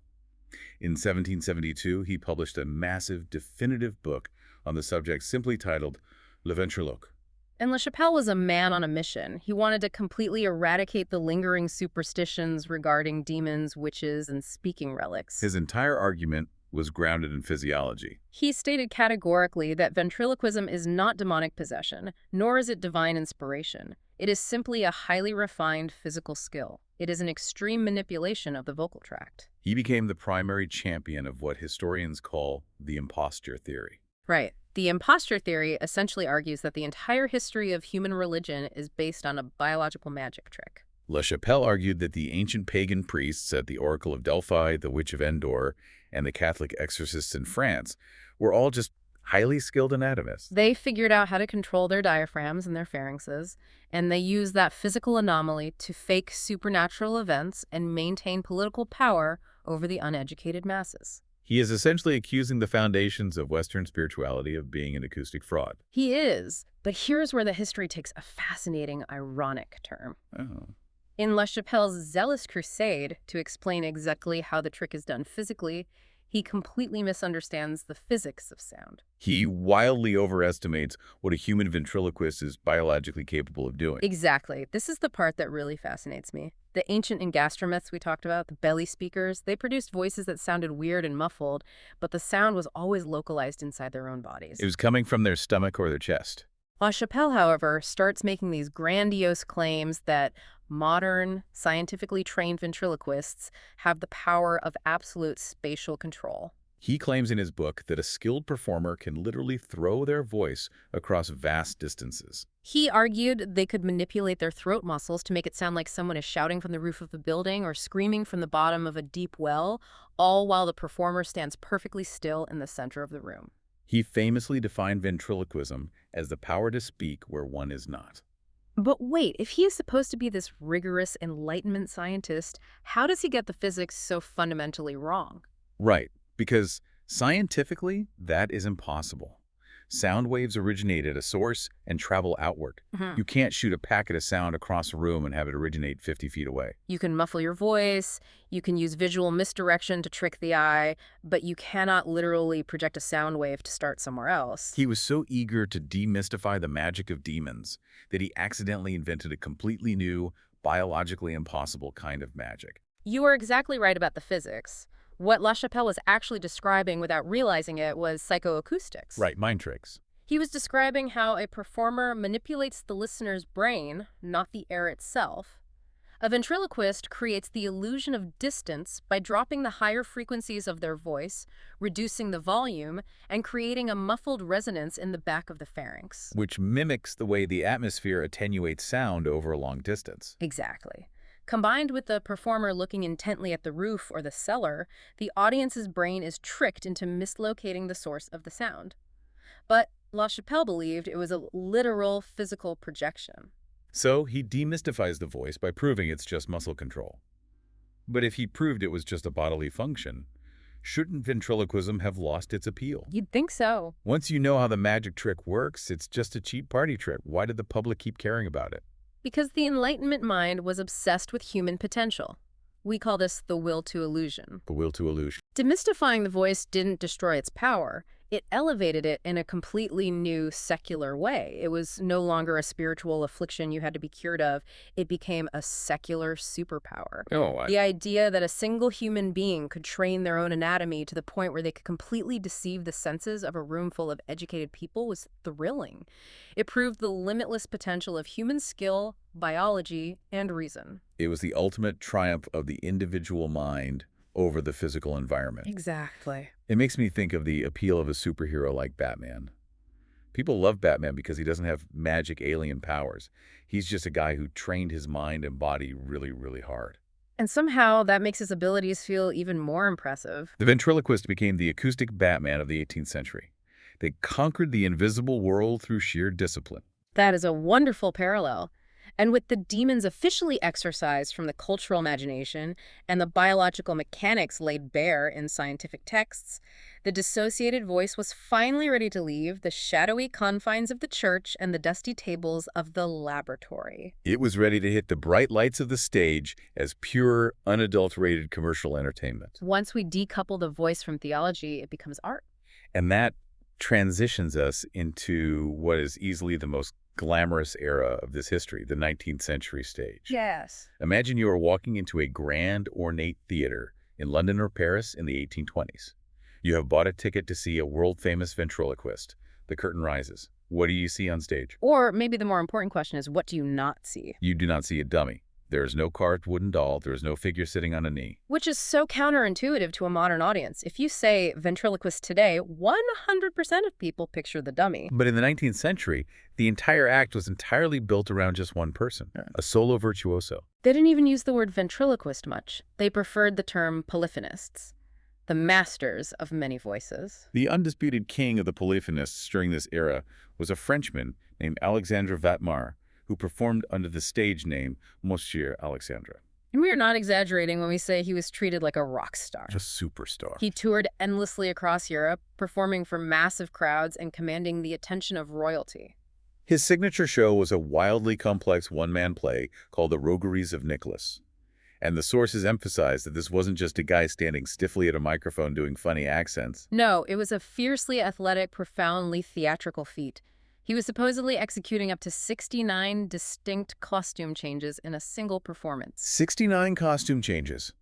[SPEAKER 1] In 1772, he published a massive, definitive book on the subject simply titled Le Ventriloque.
[SPEAKER 2] And LaChapelle was a man on a mission. He wanted to completely eradicate the lingering superstitions regarding demons, witches, and speaking relics.
[SPEAKER 1] His entire argument was grounded in physiology.
[SPEAKER 2] He stated categorically that ventriloquism is not demonic possession, nor is it divine inspiration. It is simply a highly refined physical skill. It is an extreme manipulation of the vocal tract.
[SPEAKER 1] He became the primary champion of what historians call the imposture theory.
[SPEAKER 2] Right. The imposture theory essentially argues that the entire history of human religion is based on a biological magic trick.
[SPEAKER 1] La Chapelle argued that the ancient pagan priests at the Oracle of Delphi, the Witch of Endor, and the Catholic exorcists in France were all just highly skilled anatomists.
[SPEAKER 2] They figured out how to control their diaphragms and their pharynxes, and they used that physical anomaly to fake supernatural events and maintain political power over the uneducated masses.
[SPEAKER 1] He is essentially accusing the foundations of Western spirituality of being an acoustic fraud.
[SPEAKER 2] He is, but here's where the history takes a fascinating, ironic turn.
[SPEAKER 1] Oh.
[SPEAKER 2] In La Chapelle's zealous crusade to explain exactly how the trick is done physically, he completely misunderstands the physics of sound.
[SPEAKER 1] He wildly overestimates what a human ventriloquist is biologically capable of doing.
[SPEAKER 2] Exactly. This is the part that really fascinates me. The ancient engastromeths we talked about, the belly speakers, they produced voices that sounded weird and muffled, but the sound was always localized inside their own bodies.
[SPEAKER 1] It was coming from their stomach or their chest.
[SPEAKER 2] La Chapelle, however, starts making these grandiose claims that modern, scientifically trained ventriloquists have the power of absolute spatial control.
[SPEAKER 1] He claims in his book that a skilled performer can literally throw their voice across vast distances.
[SPEAKER 2] He argued they could manipulate their throat muscles to make it sound like someone is shouting from the roof of a building or screaming from the bottom of a deep well, all while the performer stands perfectly still in the center of the room.
[SPEAKER 1] He famously defined ventriloquism as the power to speak where one is not.
[SPEAKER 2] But wait, if he is supposed to be this rigorous Enlightenment scientist, how does he get the physics so fundamentally wrong?
[SPEAKER 1] Right, because scientifically, that is impossible. Sound waves originate at a source and travel outward. You can't shoot a packet of sound across a room and have it originate 50 feet away.
[SPEAKER 2] You can muffle your voice, you can use visual misdirection to trick the eye, but you cannot literally project a sound wave to start somewhere else.
[SPEAKER 1] He was so eager to demystify the magic of demons that he accidentally invented a completely new, biologically impossible kind of magic.
[SPEAKER 2] You are exactly right about the physics. What La Chapelle was actually describing without realizing it was psychoacoustics.
[SPEAKER 1] Right, mind tricks.
[SPEAKER 2] He was describing how a performer manipulates the listener's brain, not the air itself. A ventriloquist creates the illusion of distance by dropping the higher frequencies of their voice, reducing the volume, and creating a muffled resonance in the back of the pharynx.
[SPEAKER 1] Which mimics the way the atmosphere attenuates sound over a long distance.
[SPEAKER 2] Exactly. Combined with the performer looking intently at the roof or the cellar, the audience's brain is tricked into mislocating the source of the sound. But La Chapelle believed it was a literal physical projection.
[SPEAKER 1] So he demystifies the voice by proving it's just muscle control. But if he proved it was just a bodily function, shouldn't ventriloquism have lost its appeal?
[SPEAKER 2] You'd think so.
[SPEAKER 1] Once you know how the magic trick works, it's just a cheap party trick. Why did the public keep caring about it?
[SPEAKER 2] Because the Enlightenment mind was obsessed with human potential. We call this the will to illusion.
[SPEAKER 1] The will to illusion.
[SPEAKER 2] Demystifying the voice didn't destroy its power. It elevated it in a completely new secular way. It was no longer a spiritual affliction you had to be cured of. It became a secular superpower. The idea that a single human being could train their own anatomy to the point where they could completely deceive the senses of a room full of educated people was thrilling. It proved the limitless potential of human skill, biology, and reason.
[SPEAKER 1] It was the ultimate triumph of the individual mind over the physical environment.
[SPEAKER 2] Exactly.
[SPEAKER 1] It makes me think of the appeal of a superhero like Batman. People love Batman because he doesn't have magic alien powers. He's just a guy who trained his mind and body really, really hard.
[SPEAKER 2] And somehow that makes his abilities feel even more impressive.
[SPEAKER 1] The ventriloquist became the acoustic Batman of the 18th century. They conquered the invisible world through sheer discipline.
[SPEAKER 2] That is a wonderful parallel. And with the demons officially exorcised from the cultural imagination and the biological mechanics laid bare in scientific texts, the dissociated voice was finally ready to leave the shadowy confines of the church and the dusty tables of the laboratory.
[SPEAKER 1] It was ready to hit the bright lights of the stage as pure, unadulterated commercial entertainment.
[SPEAKER 2] Once we decouple the voice from theology, it becomes art.
[SPEAKER 1] And that transitions us into what is easily the most glamorous era of this history, the 19th century stage.
[SPEAKER 2] Yes.
[SPEAKER 1] Imagine you are walking into a grand, ornate theater in London or Paris in the 1820s. You have bought a ticket to see a world-famous ventriloquist. The curtain rises. What do you see on stage?
[SPEAKER 2] Or maybe the more important question is, what do you not see?
[SPEAKER 1] You do not see a dummy. There is no carved wooden doll. There is no figure sitting on a knee.
[SPEAKER 2] Which is so counterintuitive to a modern audience. If you say ventriloquist today, 100% of people picture the dummy.
[SPEAKER 1] But in the 19th century, the entire act was entirely built around just one person, a solo virtuoso.
[SPEAKER 2] They didn't even use the word ventriloquist much. They preferred the term polyphonists, the masters of many voices.
[SPEAKER 1] The undisputed king of the polyphonists during this era was a Frenchman named Alexandre Vatmar, who performed under the stage name Monsieur Alexandre.
[SPEAKER 2] And we are not exaggerating when we say he was treated like a rock star.
[SPEAKER 1] A superstar.
[SPEAKER 2] He toured endlessly across Europe, performing for massive crowds and commanding the attention of royalty.
[SPEAKER 1] His signature show was a wildly complex one-man play called The Rogueries of Nicholas. And the sources emphasized that this wasn't just a guy standing stiffly at a microphone doing funny accents.
[SPEAKER 2] No, it was a fiercely athletic, profoundly theatrical feat. He was supposedly executing up to 69 distinct costume changes in a single performance.
[SPEAKER 1] 69 costume changes,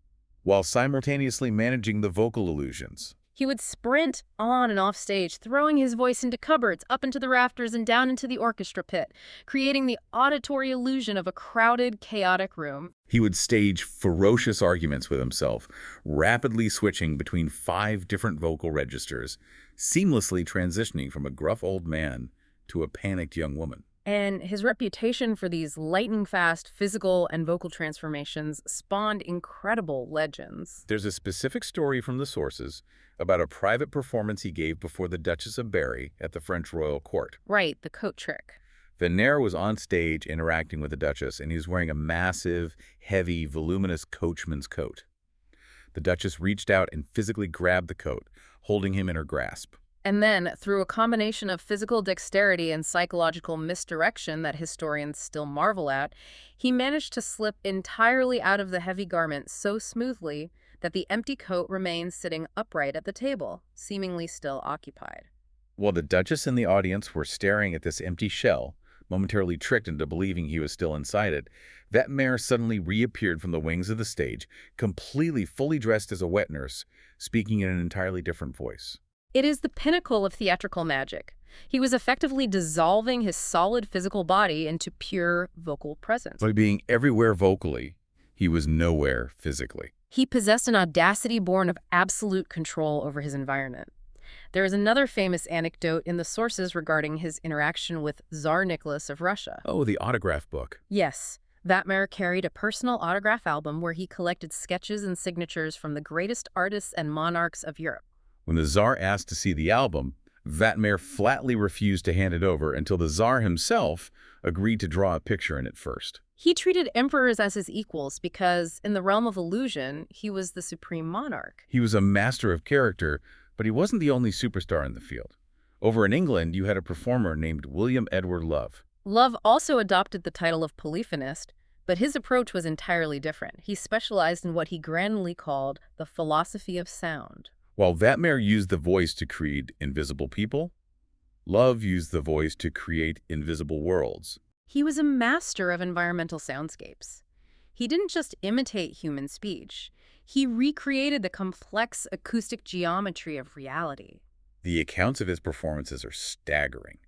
[SPEAKER 1] while simultaneously managing the vocal illusions.
[SPEAKER 2] He would sprint on and off stage, throwing his voice into cupboards, up into the rafters, and down into the orchestra pit, creating the auditory illusion of a crowded, chaotic room.
[SPEAKER 1] He would stage ferocious arguments with himself, rapidly switching between 5 different vocal registers, seamlessly transitioning from a gruff old man to a panicked young woman.
[SPEAKER 2] And his reputation for these lightning-fast physical and vocal transformations spawned incredible legends.
[SPEAKER 1] There's a specific story from the sources about a private performance he gave before the Duchess of Berry at the French royal court.
[SPEAKER 2] Right, the coat trick.
[SPEAKER 1] Vatmar was on stage interacting with the Duchess, and he was wearing a massive, heavy, voluminous coachman's coat. The Duchess reached out and physically grabbed the coat, holding him in her grasp.
[SPEAKER 2] And then, through a combination of physical dexterity and psychological misdirection that historians still marvel at, he managed to slip entirely out of the heavy garment so smoothly that the empty coat remained sitting upright at the table, seemingly still occupied.
[SPEAKER 1] While the Duchess and the audience were staring at this empty shell, momentarily tricked into believing he was still inside it, Vatmar suddenly reappeared from the wings of the stage, completely fully dressed as a wet nurse, speaking in an entirely different voice.
[SPEAKER 2] It is the pinnacle of theatrical magic. He was effectively dissolving his solid physical body into pure vocal presence.
[SPEAKER 1] By being everywhere vocally, he was nowhere physically.
[SPEAKER 2] He possessed an audacity born of absolute control over his environment. There is another famous anecdote in the sources regarding his interaction with Tsar Nicholas of Russia.
[SPEAKER 1] Oh, the autograph book.
[SPEAKER 2] Yes, Vatmar carried a personal autograph album where he collected sketches and signatures from the greatest artists and monarchs of Europe.
[SPEAKER 1] When the Tsar asked to see the album, Vatmar flatly refused to hand it over until the Tsar himself agreed to draw a picture in it first.
[SPEAKER 2] He treated emperors as his equals because, in the realm of illusion, he was the supreme monarch.
[SPEAKER 1] He was a master of character, but he wasn't the only superstar in the field. Over in England, you had a performer named William Edward Love.
[SPEAKER 2] Love also adopted the title of polyphonist, but his approach was entirely different. He specialized in what he grandly called the philosophy of sound.
[SPEAKER 1] While Vatmar used the voice to create invisible people, Love used the voice to create invisible worlds.
[SPEAKER 2] He was a master of environmental soundscapes. He didn't just imitate human speech. He recreated the complex acoustic geometry of reality.
[SPEAKER 1] The accounts of his performances are staggering.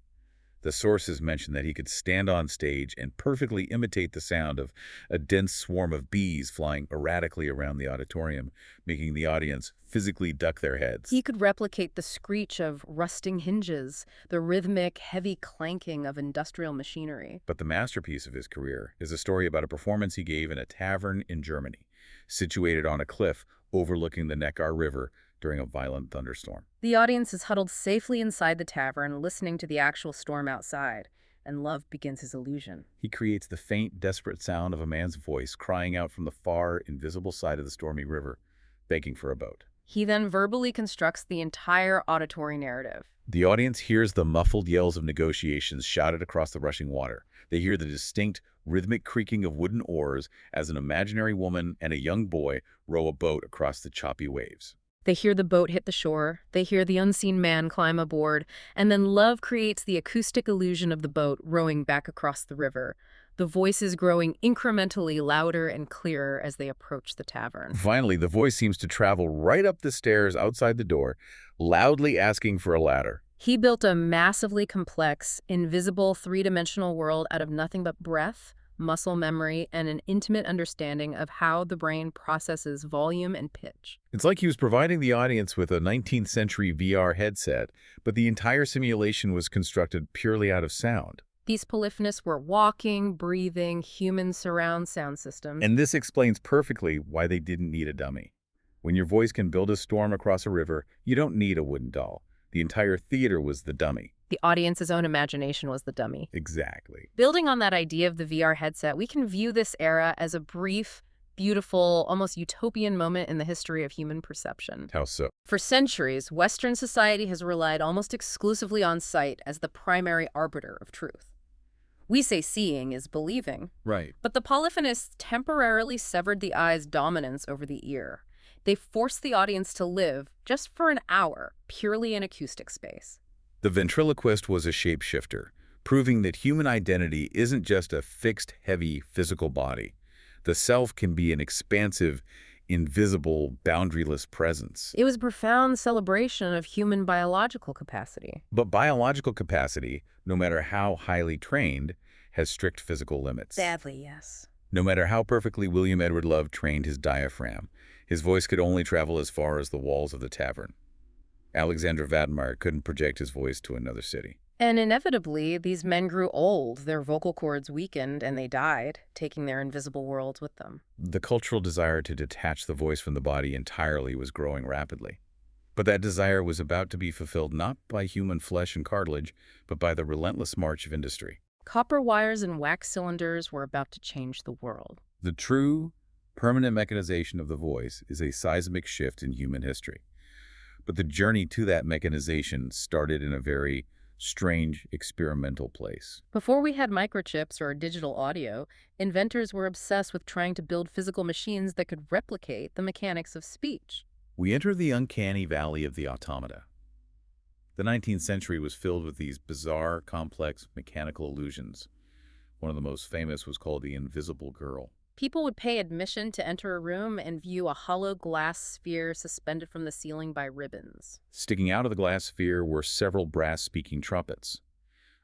[SPEAKER 1] The sources mention that he could stand on stage and perfectly imitate the sound of a dense swarm of bees flying erratically around the auditorium, making the audience physically duck their heads.
[SPEAKER 2] He could replicate the screech of rusting hinges, the rhythmic, heavy clanking of industrial machinery.
[SPEAKER 1] But the masterpiece of his career is a story about a performance he gave in a tavern in Germany, situated on a cliff overlooking the Neckar River during a violent thunderstorm.
[SPEAKER 2] The audience is huddled safely inside the tavern, listening to the actual storm outside. and love begins his illusion.
[SPEAKER 1] He creates the faint, desperate sound of a man's voice crying out from the far, invisible side of the stormy river, begging for a boat.
[SPEAKER 2] He then verbally constructs the entire auditory narrative.
[SPEAKER 1] The audience hears the muffled yells of negotiations shouted across the rushing water. They hear the distinct, rhythmic creaking of wooden oars as an imaginary woman and a young boy row a boat across the choppy waves.
[SPEAKER 2] They hear the boat hit the shore, they hear the unseen man climb aboard, and then love creates the acoustic illusion of the boat rowing back across the river, the voices growing incrementally louder and clearer as they approach the tavern.
[SPEAKER 1] Finally, the voice seems to travel right up the stairs outside the door, loudly asking for a ladder.
[SPEAKER 2] He built a massively complex, invisible, three-dimensional world out of nothing but breath, muscle memory, and an intimate understanding of how the brain processes volume and pitch.
[SPEAKER 1] It's like he was providing the audience with a 19th century VR headset, but the entire simulation was constructed purely out of sound.
[SPEAKER 2] These polyphonists were walking, breathing, human surround sound systems.
[SPEAKER 1] And this explains perfectly why they didn't need a dummy. When your voice can build a storm across a river, you don't need a wooden doll. The entire theater was the dummy.
[SPEAKER 2] The audience's own imagination was the dummy.
[SPEAKER 1] Exactly.
[SPEAKER 2] Building on that idea of the VR headset, we can view this era as a brief, beautiful, almost utopian moment in the history of human perception.
[SPEAKER 1] How so?
[SPEAKER 2] For centuries, Western society has relied almost exclusively on sight as the primary arbiter of truth. We say seeing is believing,
[SPEAKER 1] Right.
[SPEAKER 2] but the polyphonists temporarily severed the eye's dominance over the ear. They forced the audience to live, just for an hour, purely in acoustic space.
[SPEAKER 1] The ventriloquist was a shapeshifter, proving that human identity isn't just a fixed, heavy physical body. The self can be an expansive, invisible, boundaryless presence.
[SPEAKER 2] It was a profound celebration of human biological capacity.
[SPEAKER 1] But biological capacity, no matter how highly trained, has strict physical limits.
[SPEAKER 2] Sadly, yes.
[SPEAKER 1] No matter how perfectly William Edward Love trained his diaphragm, his voice could only travel as far as the walls of the tavern. Alexander Vadmeyer couldn't project his voice to another city.
[SPEAKER 2] And inevitably, these men grew old, their vocal cords weakened, and they died, taking their invisible worlds with them.
[SPEAKER 1] The cultural desire to detach the voice from the body entirely was growing rapidly. But that desire was about to be fulfilled not by human flesh and cartilage, but by the relentless march of industry.
[SPEAKER 2] Copper wires and wax cylinders were about to change the world.
[SPEAKER 1] The true, permanent mechanization of the voice is a seismic shift in human history. But the journey to that mechanization started in a very strange, experimental place.
[SPEAKER 2] Before we had microchips or digital audio, inventors were obsessed with trying to build physical machines that could replicate the mechanics of speech.
[SPEAKER 1] We enter the uncanny valley of the automata. The 19th century was filled with these bizarre, complex mechanical illusions. One of the most famous was called the Invisible Girl.
[SPEAKER 2] People would pay admission to enter a room and view a hollow glass sphere suspended from the ceiling by ribbons.
[SPEAKER 1] Sticking out of the glass sphere were several brass-speaking trumpets.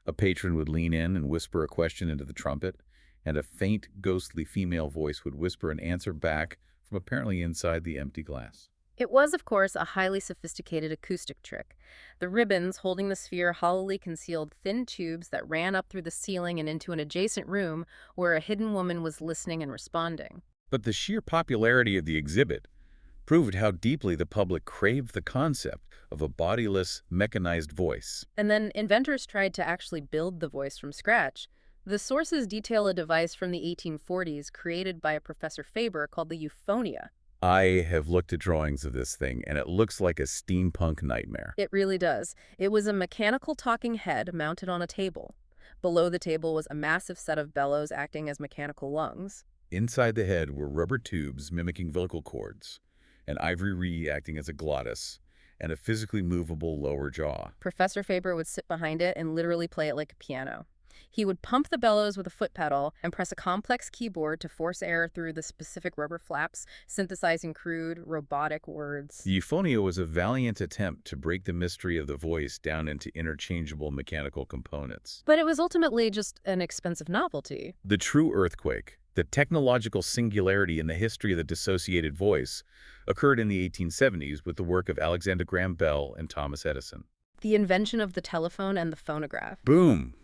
[SPEAKER 1] A patron would lean in and whisper a question into the trumpet, and a faint, ghostly female voice would whisper an answer back from apparently inside the empty glass.
[SPEAKER 2] It was, of course, a highly sophisticated acoustic trick. The ribbons holding the sphere hollowly concealed thin tubes that ran up through the ceiling and into an adjacent room where a hidden woman was listening and responding.
[SPEAKER 1] But the sheer popularity of the exhibit proved how deeply the public craved the concept of a bodiless, mechanized voice.
[SPEAKER 2] And then inventors tried to actually build the voice from scratch. The sources detail a device from the 1840s created by a Professor Faber called the euphonia.
[SPEAKER 1] I have looked at drawings of this thing, and it looks like a steampunk nightmare.
[SPEAKER 2] It really does. It was a mechanical talking head mounted on a table. Below the table was a massive set of bellows acting as mechanical lungs.
[SPEAKER 1] Inside the head were rubber tubes mimicking vocal cords, an ivory reed acting as a glottis, and a physically movable lower jaw.
[SPEAKER 2] Professor Faber would sit behind it and literally play it like a piano. He would pump the bellows with a foot pedal and press a complex keyboard to force air through the specific rubber flaps, synthesizing crude, robotic words.
[SPEAKER 1] The euphonia was a valiant attempt to break the mystery of the voice down into interchangeable mechanical components.
[SPEAKER 2] But it was ultimately just an expensive novelty.
[SPEAKER 1] The true earthquake, the technological singularity in the history of the dissociated voice, occurred in the 1870s with the work of Alexander Graham Bell and Thomas Edison.
[SPEAKER 2] The invention of the telephone and the phonograph.
[SPEAKER 1] Boom!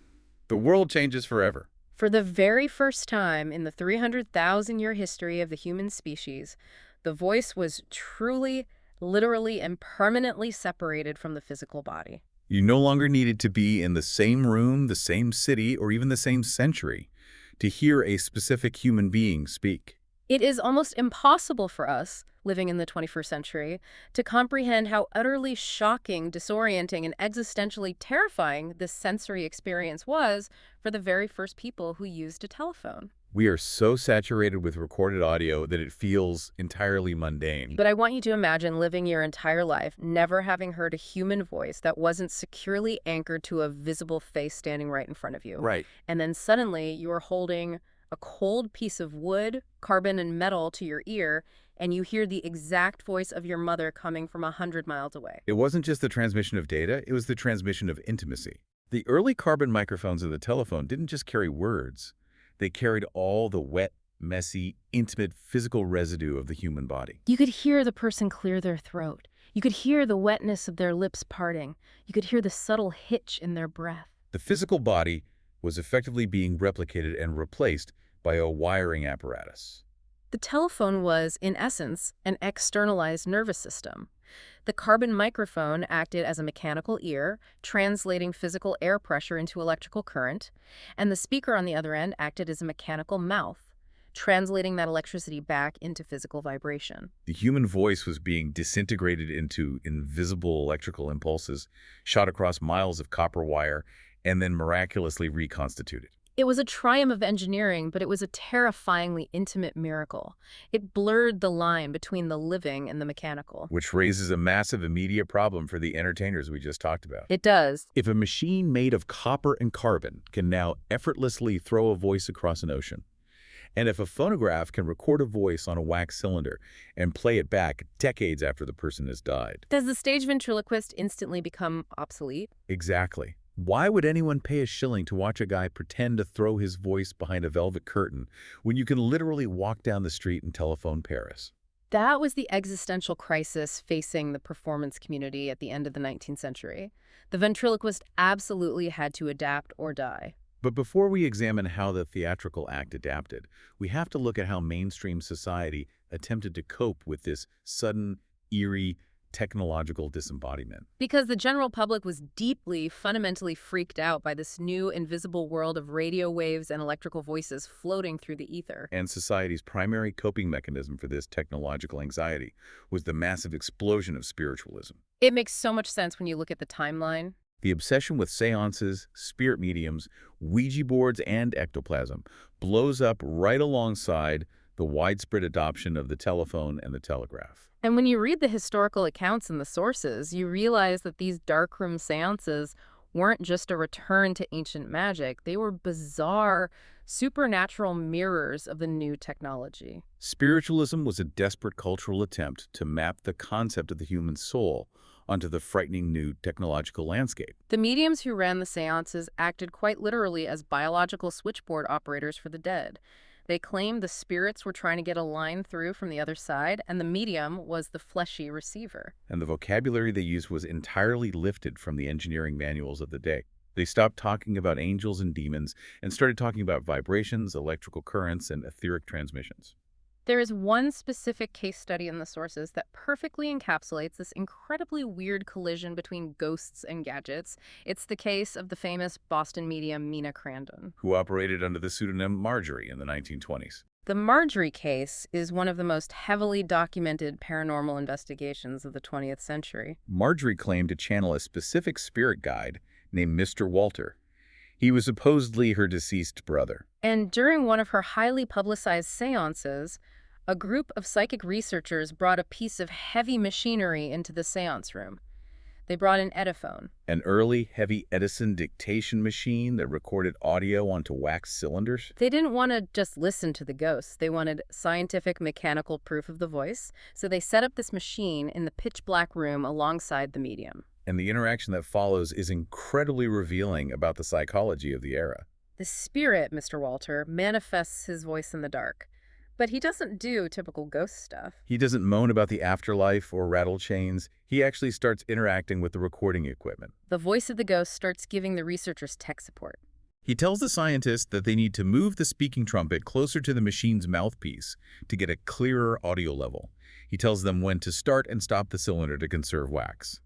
[SPEAKER 1] The world changes forever.
[SPEAKER 2] For the very first time in the 300,000-year history of the human species, the voice was truly, literally, and permanently separated from the physical body.
[SPEAKER 1] You no longer needed to be in the same room, the same city, or even the same century to hear a specific human being speak.
[SPEAKER 2] It is almost impossible for us, living in the 21st century, to comprehend how utterly shocking, disorienting, and existentially terrifying this sensory experience was for the very first people who used a telephone.
[SPEAKER 1] We are so saturated with recorded audio that it feels entirely mundane.
[SPEAKER 2] But I want you to imagine living your entire life never having heard a human voice that wasn't securely anchored to a visible face standing right in front of you.
[SPEAKER 1] Right.
[SPEAKER 2] And then suddenly you are holding a cold piece of wood, carbon, and metal to your ear, and you hear the exact voice of your mother coming from 100 miles away.
[SPEAKER 1] It wasn't just the transmission of data, it was the transmission of intimacy. The early carbon microphones of the telephone didn't just carry words. They carried all the wet, messy, intimate physical residue of the human body.
[SPEAKER 2] You could hear the person clear their throat. You could hear the wetness of their lips parting. You could hear the subtle hitch in their breath.
[SPEAKER 1] The physical body was effectively being replicated and replaced by a wiring apparatus.
[SPEAKER 2] The telephone was, in essence, an externalized nervous system. The carbon microphone acted as a mechanical ear, translating physical air pressure into electrical current, and the speaker on the other end acted as a mechanical mouth, translating that electricity back into physical vibration.
[SPEAKER 1] The human voice was being disintegrated into invisible electrical impulses, shot across miles of copper wire, and then miraculously reconstituted.
[SPEAKER 2] It was a triumph of engineering, but it was a terrifyingly intimate miracle. It blurred the line between the living and the mechanical.
[SPEAKER 1] Which raises a massive immediate problem for the entertainers we just talked about.
[SPEAKER 2] It does.
[SPEAKER 1] If a machine made of copper and carbon can now effortlessly throw a voice across an ocean, and if a phonograph can record a voice on a wax cylinder and play it back decades after the person has died.
[SPEAKER 2] Does the stage ventriloquist instantly become obsolete?
[SPEAKER 1] Exactly. Why would anyone pay a shilling to watch a guy pretend to throw his voice behind a velvet curtain when you can literally walk down the street and telephone Paris?
[SPEAKER 2] That was the existential crisis facing the performance community at the end of the 19th century. The ventriloquist absolutely had to adapt or die.
[SPEAKER 1] But before we examine how the theatrical act adapted, we have to look at how mainstream society attempted to cope with this sudden, eerie, technological disembodiment.
[SPEAKER 2] Because the general public was deeply, fundamentally freaked out by this new invisible world of radio waves and electrical voices floating through the ether.
[SPEAKER 1] And society's primary coping mechanism for this technological anxiety was the massive explosion of spiritualism.
[SPEAKER 2] It makes so much sense when you look at the timeline.
[SPEAKER 1] The obsession with seances, spirit mediums, Ouija boards, and ectoplasm blows up right alongside the widespread adoption of the telephone and the telegraph.
[SPEAKER 2] And when you read the historical accounts and the sources, you realize that these darkroom seances weren't just a return to ancient magic. They were bizarre, supernatural mirrors of the new technology.
[SPEAKER 1] Spiritualism was a desperate cultural attempt to map the concept of the human soul onto the frightening new technological landscape.
[SPEAKER 2] The mediums who ran the seances acted quite literally as biological switchboard operators for the dead. They claimed the spirits were trying to get a line through from the other side, and the medium was the fleshy receiver.
[SPEAKER 1] And the vocabulary they used was entirely lifted from the engineering manuals of the day. They stopped talking about angels and demons and started talking about vibrations, electrical currents, and etheric transmissions.
[SPEAKER 2] There is one specific case study in the sources that perfectly encapsulates this incredibly weird collision between ghosts and gadgets. It's the case of the famous Boston medium Mina Crandon,
[SPEAKER 1] who operated under the pseudonym Marjorie in the 1920s.
[SPEAKER 2] The Marjorie case is one of the most heavily documented paranormal investigations of the 20th century.
[SPEAKER 1] Marjorie claimed to channel a specific spirit guide named Mr. Walter. He was supposedly her deceased brother.
[SPEAKER 2] And during one of her highly publicized seances, a group of psychic researchers brought a piece of heavy machinery into the seance room. They brought an Ediphone,
[SPEAKER 1] an early, heavy Edison dictation machine that recorded audio onto wax cylinders.
[SPEAKER 2] They didn't want to just listen to the ghosts. They wanted scientific mechanical proof of the voice, so they set up this machine in the pitch-black room alongside the medium.
[SPEAKER 1] And the interaction that follows is incredibly revealing about the psychology of the era.
[SPEAKER 2] The spirit, Mr. Walter, manifests his voice in the dark. But he doesn't do typical ghost stuff.
[SPEAKER 1] He doesn't moan about the afterlife or rattle chains. He actually starts interacting with the recording equipment.
[SPEAKER 2] The voice of the ghost starts giving the researchers tech support.
[SPEAKER 1] He tells the scientists that they need to move the speaking trumpet closer to the machine's mouthpiece to get a clearer audio level. He tells them when to start and stop the cylinder to conserve wax.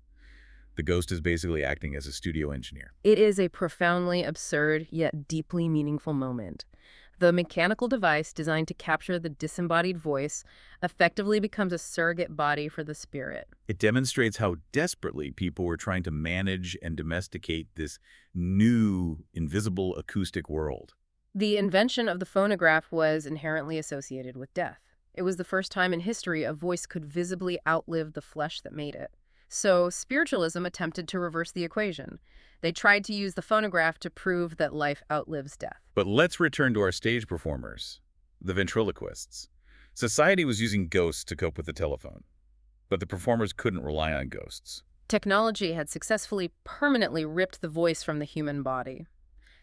[SPEAKER 1] The ghost is basically acting as a studio engineer.
[SPEAKER 2] It is a profoundly absurd yet deeply meaningful moment. The mechanical device designed to capture the disembodied voice effectively becomes a surrogate body for the spirit.
[SPEAKER 1] It demonstrates how desperately people were trying to manage and domesticate this new, invisible acoustic world.
[SPEAKER 2] The invention of the phonograph was inherently associated with death. It was the first time in history a voice could visibly outlive the flesh that made it. So spiritualism attempted to reverse the equation. They tried to use the phonograph to prove that life outlives death.
[SPEAKER 1] But let's return to our stage performers, the ventriloquists. Society was using ghosts to cope with the telephone, but the performers couldn't rely on ghosts.
[SPEAKER 2] Technology had successfully permanently ripped the voice from the human body.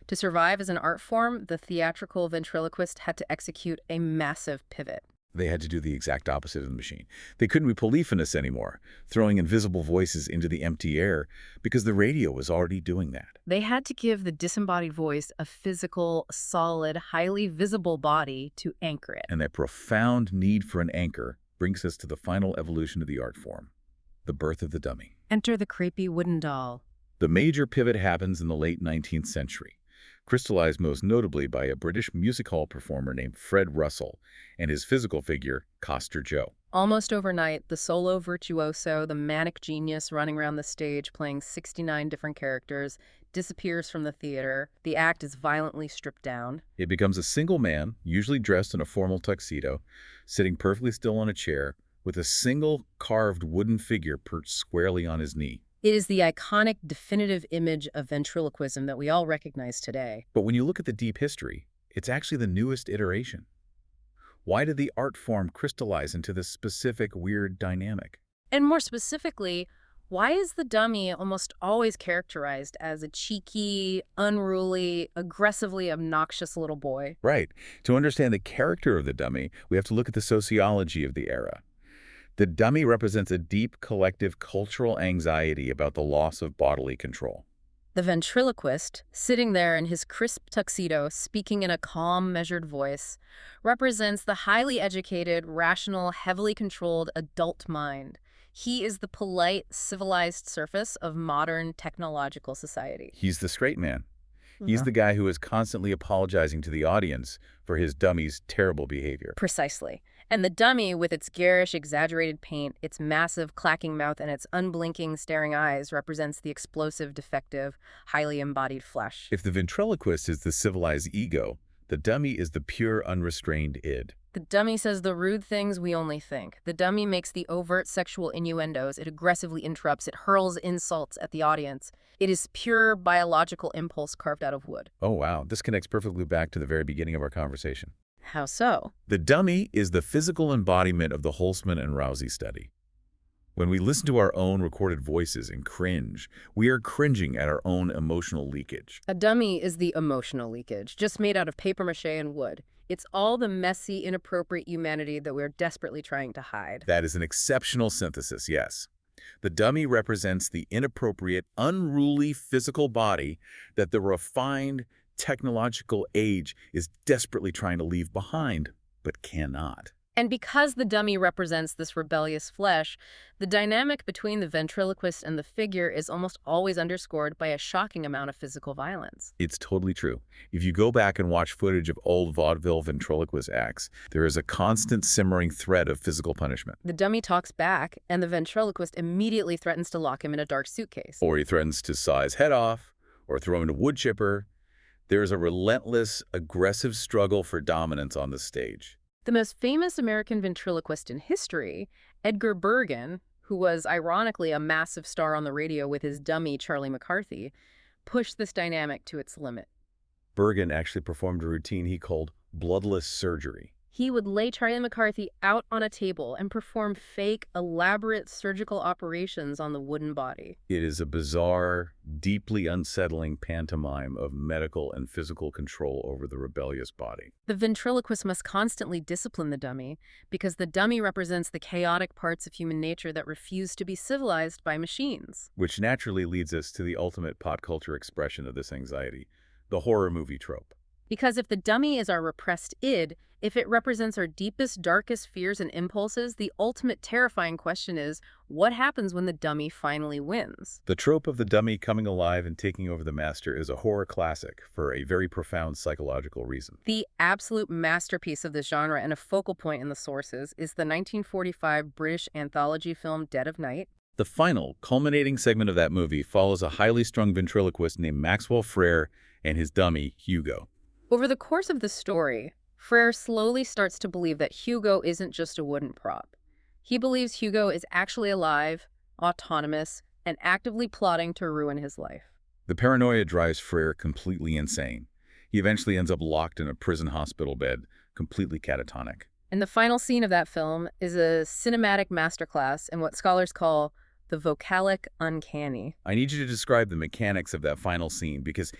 [SPEAKER 2] To survive as an art form, the theatrical ventriloquist had to execute a massive pivot.
[SPEAKER 1] They had to do the exact opposite of the machine. They couldn't be polyphonous anymore, throwing invisible voices into the empty air, because the radio was already doing that.
[SPEAKER 2] They had to give the disembodied voice a physical, solid, highly visible body to anchor it.
[SPEAKER 1] And that profound need for an anchor brings us to the final evolution of the art form, the birth of the dummy.
[SPEAKER 2] Enter the creepy wooden doll.
[SPEAKER 1] The major pivot happens in the late 19th century, crystallized most notably by a British music hall performer named Fred Russell and his physical figure, Coster Joe.
[SPEAKER 2] Almost overnight, the solo virtuoso, the manic genius running around the stage playing 69 different characters, disappears from the theater. The act is violently stripped down.
[SPEAKER 1] It becomes a single man, usually dressed in a formal tuxedo, sitting perfectly still on a chair with a single carved wooden figure perched squarely on his knee.
[SPEAKER 2] It is the iconic, definitive image of ventriloquism that we all recognize today.
[SPEAKER 1] But when you look at the deep history, it's actually the newest iteration. Why did the art form crystallize into this specific weird dynamic?
[SPEAKER 2] And more specifically, why is the dummy almost always characterized as a cheeky, unruly, aggressively obnoxious little boy?
[SPEAKER 1] Right. To understand the character of the dummy, we have to look at the sociology of the era. The dummy represents a deep collective cultural anxiety about the loss of bodily control.
[SPEAKER 2] The ventriloquist, sitting there in his crisp tuxedo, speaking in a calm, measured voice, represents the highly educated, rational, heavily controlled adult mind. He is the polite, civilized surface of modern technological society.
[SPEAKER 1] He's the straight man. He's the guy who is constantly apologizing to the audience for his dummy's terrible behavior.
[SPEAKER 2] Precisely. And the dummy, with its garish, exaggerated paint, its massive, clacking mouth, and its unblinking, staring eyes, represents the explosive, defective, highly embodied flesh.
[SPEAKER 1] If the ventriloquist is the civilized ego, the dummy is the pure, unrestrained id.
[SPEAKER 2] The dummy says the rude things we only think. The dummy makes the overt sexual innuendos. It aggressively interrupts. It hurls insults at the audience. It is pure biological impulse carved out of wood.
[SPEAKER 1] Oh, wow. This connects perfectly back to the very beginning of our conversation.
[SPEAKER 2] How so?
[SPEAKER 1] The dummy is the physical embodiment of the Holtzman and Rousey study. When we listen to our own recorded voices and cringe, we are cringing at our own emotional leakage.
[SPEAKER 2] A dummy is the emotional leakage, just made out of papier-mâché and wood. It's all the messy, inappropriate humanity that we're desperately trying to hide.
[SPEAKER 1] That is an exceptional synthesis, yes. The dummy represents the inappropriate, unruly physical body that the refined technological age is desperately trying to leave behind, but cannot.
[SPEAKER 2] And because the dummy represents this rebellious flesh, the dynamic between the ventriloquist and the figure is almost always underscored by a shocking amount of physical violence.
[SPEAKER 1] It's totally true. If you go back and watch footage of old vaudeville ventriloquist acts, there is a constant simmering thread of physical punishment.
[SPEAKER 2] The dummy talks back, and the ventriloquist immediately threatens to lock him in a dark suitcase.
[SPEAKER 1] Or he threatens to saw his head off, or throw him in a wood chipper. There is a relentless, aggressive struggle for dominance on the stage.
[SPEAKER 2] The most famous American ventriloquist in history, Edgar Bergen, who was ironically a massive star on the radio with his dummy Charlie McCarthy, pushed this dynamic to its limit.
[SPEAKER 1] Bergen actually performed a routine he called bloodless surgery.
[SPEAKER 2] He would lay Charlie McCarthy out on a table and perform fake, elaborate surgical operations on the wooden body.
[SPEAKER 1] It is a bizarre, deeply unsettling pantomime of medical and physical control over the rebellious body.
[SPEAKER 2] The ventriloquist must constantly discipline the dummy because the dummy represents the chaotic parts of human nature that refuse to be civilized by machines.
[SPEAKER 1] Which naturally leads us to the ultimate pop culture expression of this anxiety, the horror movie trope.
[SPEAKER 2] Because if the dummy is our repressed id, if it represents our deepest, darkest fears and impulses, the ultimate terrifying question is, what happens when the dummy finally wins?
[SPEAKER 1] The trope of the dummy coming alive and taking over the master is a horror classic for a very profound psychological reason.
[SPEAKER 2] The absolute masterpiece of this genre and a focal point in the sources is the 1945 British anthology film Dead of Night.
[SPEAKER 1] The final, culminating segment of that movie follows a highly strung ventriloquist named Maxwell Frere and his dummy, Hugo.
[SPEAKER 2] Over the course of the story, Frere slowly starts to believe that Hugo isn't just a wooden prop. He believes Hugo is actually alive, autonomous, and actively plotting to ruin his life.
[SPEAKER 1] The paranoia drives Frere completely insane. He eventually ends up locked in a prison hospital bed, completely catatonic.
[SPEAKER 2] And the final scene of that film is a cinematic masterclass in what scholars call the vocalic uncanny.
[SPEAKER 1] I need you to describe the mechanics of that final scene because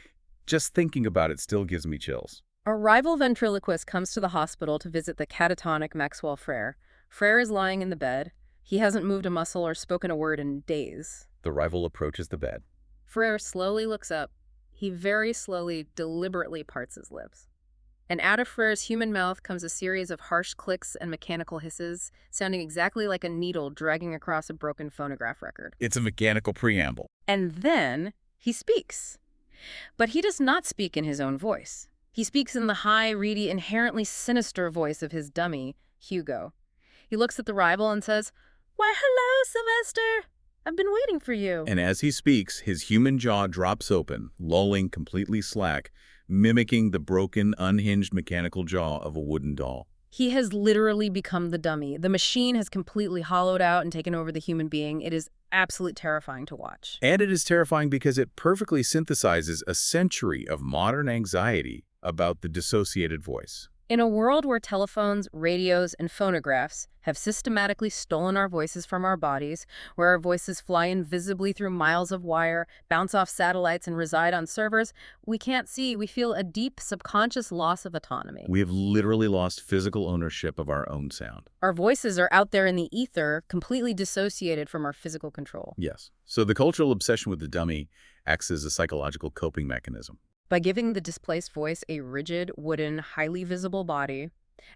[SPEAKER 1] just thinking about it still gives me chills.
[SPEAKER 2] A rival ventriloquist comes to the hospital to visit the catatonic Maxwell Frere. Frere is lying in the bed. He hasn't moved a muscle or spoken a word in days.
[SPEAKER 1] The rival approaches the bed.
[SPEAKER 2] Frere slowly looks up. He very slowly, deliberately parts his lips. And out of Frere's human mouth comes a series of harsh clicks and mechanical hisses, sounding exactly like a needle dragging across a broken phonograph record.
[SPEAKER 1] It's a mechanical preamble.
[SPEAKER 2] And then he speaks. But he does not speak in his own voice. He speaks in the high, reedy, inherently sinister voice of his dummy, Hugo. He looks at the rival and says, "Why, hello, Sylvester. I've been waiting for you."
[SPEAKER 1] And as he speaks, his human jaw drops open, lolling completely slack, mimicking the broken, unhinged mechanical jaw of a wooden doll.
[SPEAKER 2] He has literally become the dummy. The machine has completely hollowed out and taken over the human being. It is absolutely terrifying to watch.
[SPEAKER 1] And it is terrifying because it perfectly synthesizes a century of modern anxiety about the dissociated voice.
[SPEAKER 2] In a world where telephones, radios, and phonographs have systematically stolen our voices from our bodies, where our voices fly invisibly through miles of wire, bounce off satellites, and reside on servers, we feel a deep subconscious loss of autonomy.
[SPEAKER 1] We have literally lost physical ownership of our own sound.
[SPEAKER 2] Our voices are out there in the ether, completely dissociated from our physical control.
[SPEAKER 1] Yes. So the cultural obsession with the dummy acts as a psychological coping mechanism.
[SPEAKER 2] By giving the displaced voice a rigid, wooden, highly visible body,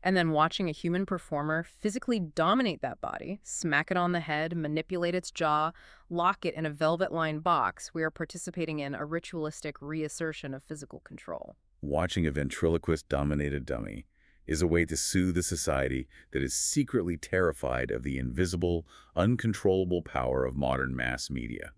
[SPEAKER 2] and then watching a human performer physically dominate that body, smack it on the head, manipulate its jaw, lock it in a velvet-lined box, we are participating in a ritualistic reassertion of physical control.
[SPEAKER 1] Watching a ventriloquist-dominated dummy is a way to soothe a society that is secretly terrified of the invisible, uncontrollable power of modern mass media.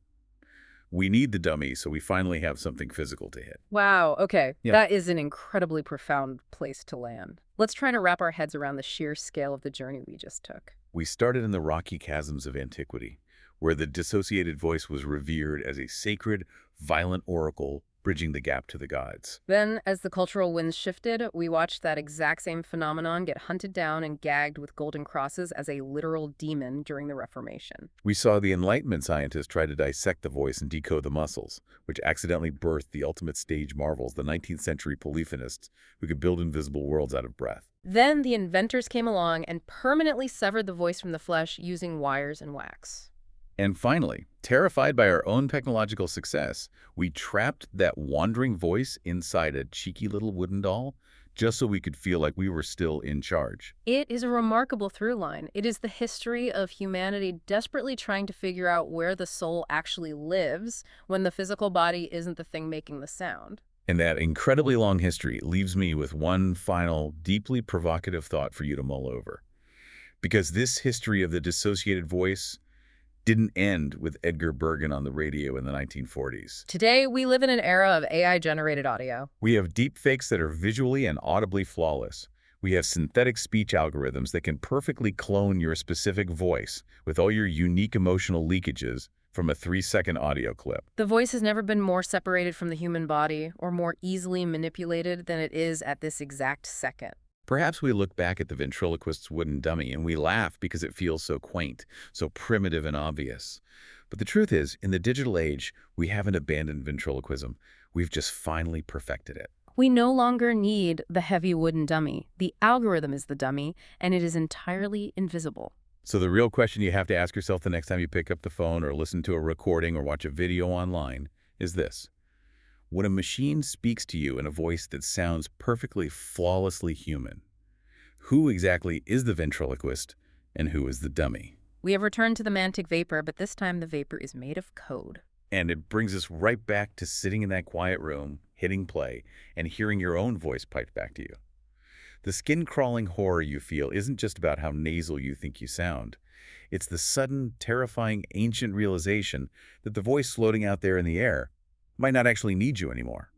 [SPEAKER 1] We need the dummy, so we finally have something physical to hit.
[SPEAKER 2] Wow, okay.
[SPEAKER 1] Yeah.
[SPEAKER 2] That is an incredibly profound place to land. Let's try to wrap our heads around the sheer scale of the journey we just took.
[SPEAKER 1] We started in the rocky chasms of antiquity, where the dissociated voice was revered as a sacred, violent oracle bridging the gap to the gods.
[SPEAKER 2] Then, as the cultural winds shifted, we watched that exact same phenomenon get hunted down and gagged with golden crosses as a literal demon during the Reformation.
[SPEAKER 1] We saw the Enlightenment scientists try to dissect the voice and decode the muscles, which accidentally birthed the ultimate stage marvels, the 19th century polyphonists who could build invisible worlds out of breath.
[SPEAKER 2] Then the inventors came along and permanently severed the voice from the flesh using wires and wax.
[SPEAKER 1] And finally, terrified by our own technological success, we trapped that wandering voice inside a cheeky little wooden doll just so we could feel like we were still in charge.
[SPEAKER 2] It is a remarkable through line. It is the history of humanity desperately trying to figure out where the soul actually lives when the physical body isn't the thing making the sound.
[SPEAKER 1] And that incredibly long history leaves me with one final, deeply provocative thought for you to mull over. Because this history of the dissociated voice didn't end with Edgar Bergen on the radio in the 1940s.
[SPEAKER 2] Today, we live in an era of AI-generated audio.
[SPEAKER 1] We have deepfakes that are visually and audibly flawless. We have synthetic speech algorithms that can perfectly clone your specific voice with all your unique emotional leakages from a 3-second audio clip.
[SPEAKER 2] The voice has never been more separated from the human body or more easily manipulated than it is at this exact second.
[SPEAKER 1] Perhaps we look back at the ventriloquist's wooden dummy and we laugh because it feels so quaint, so primitive and obvious. But the truth is, in the digital age, we haven't abandoned ventriloquism. We've just finally perfected it.
[SPEAKER 2] We no longer need the heavy wooden dummy. The algorithm is the dummy, and it is entirely invisible.
[SPEAKER 1] So the real question you have to ask yourself the next time you pick up the phone or listen to a recording or watch a video online is this: When a machine speaks to you in a voice that sounds perfectly, flawlessly human, who exactly is the ventriloquist and who is the dummy?
[SPEAKER 2] We have returned to the mantic vapor, but this time the vapor is made of code.
[SPEAKER 1] And it brings us right back to sitting in that quiet room, hitting play, and hearing your own voice piped back to you. The skin-crawling horror you feel isn't just about how nasal you think you sound. It's the sudden, terrifying, ancient realization that the voice floating out there in the air might not actually need you anymore.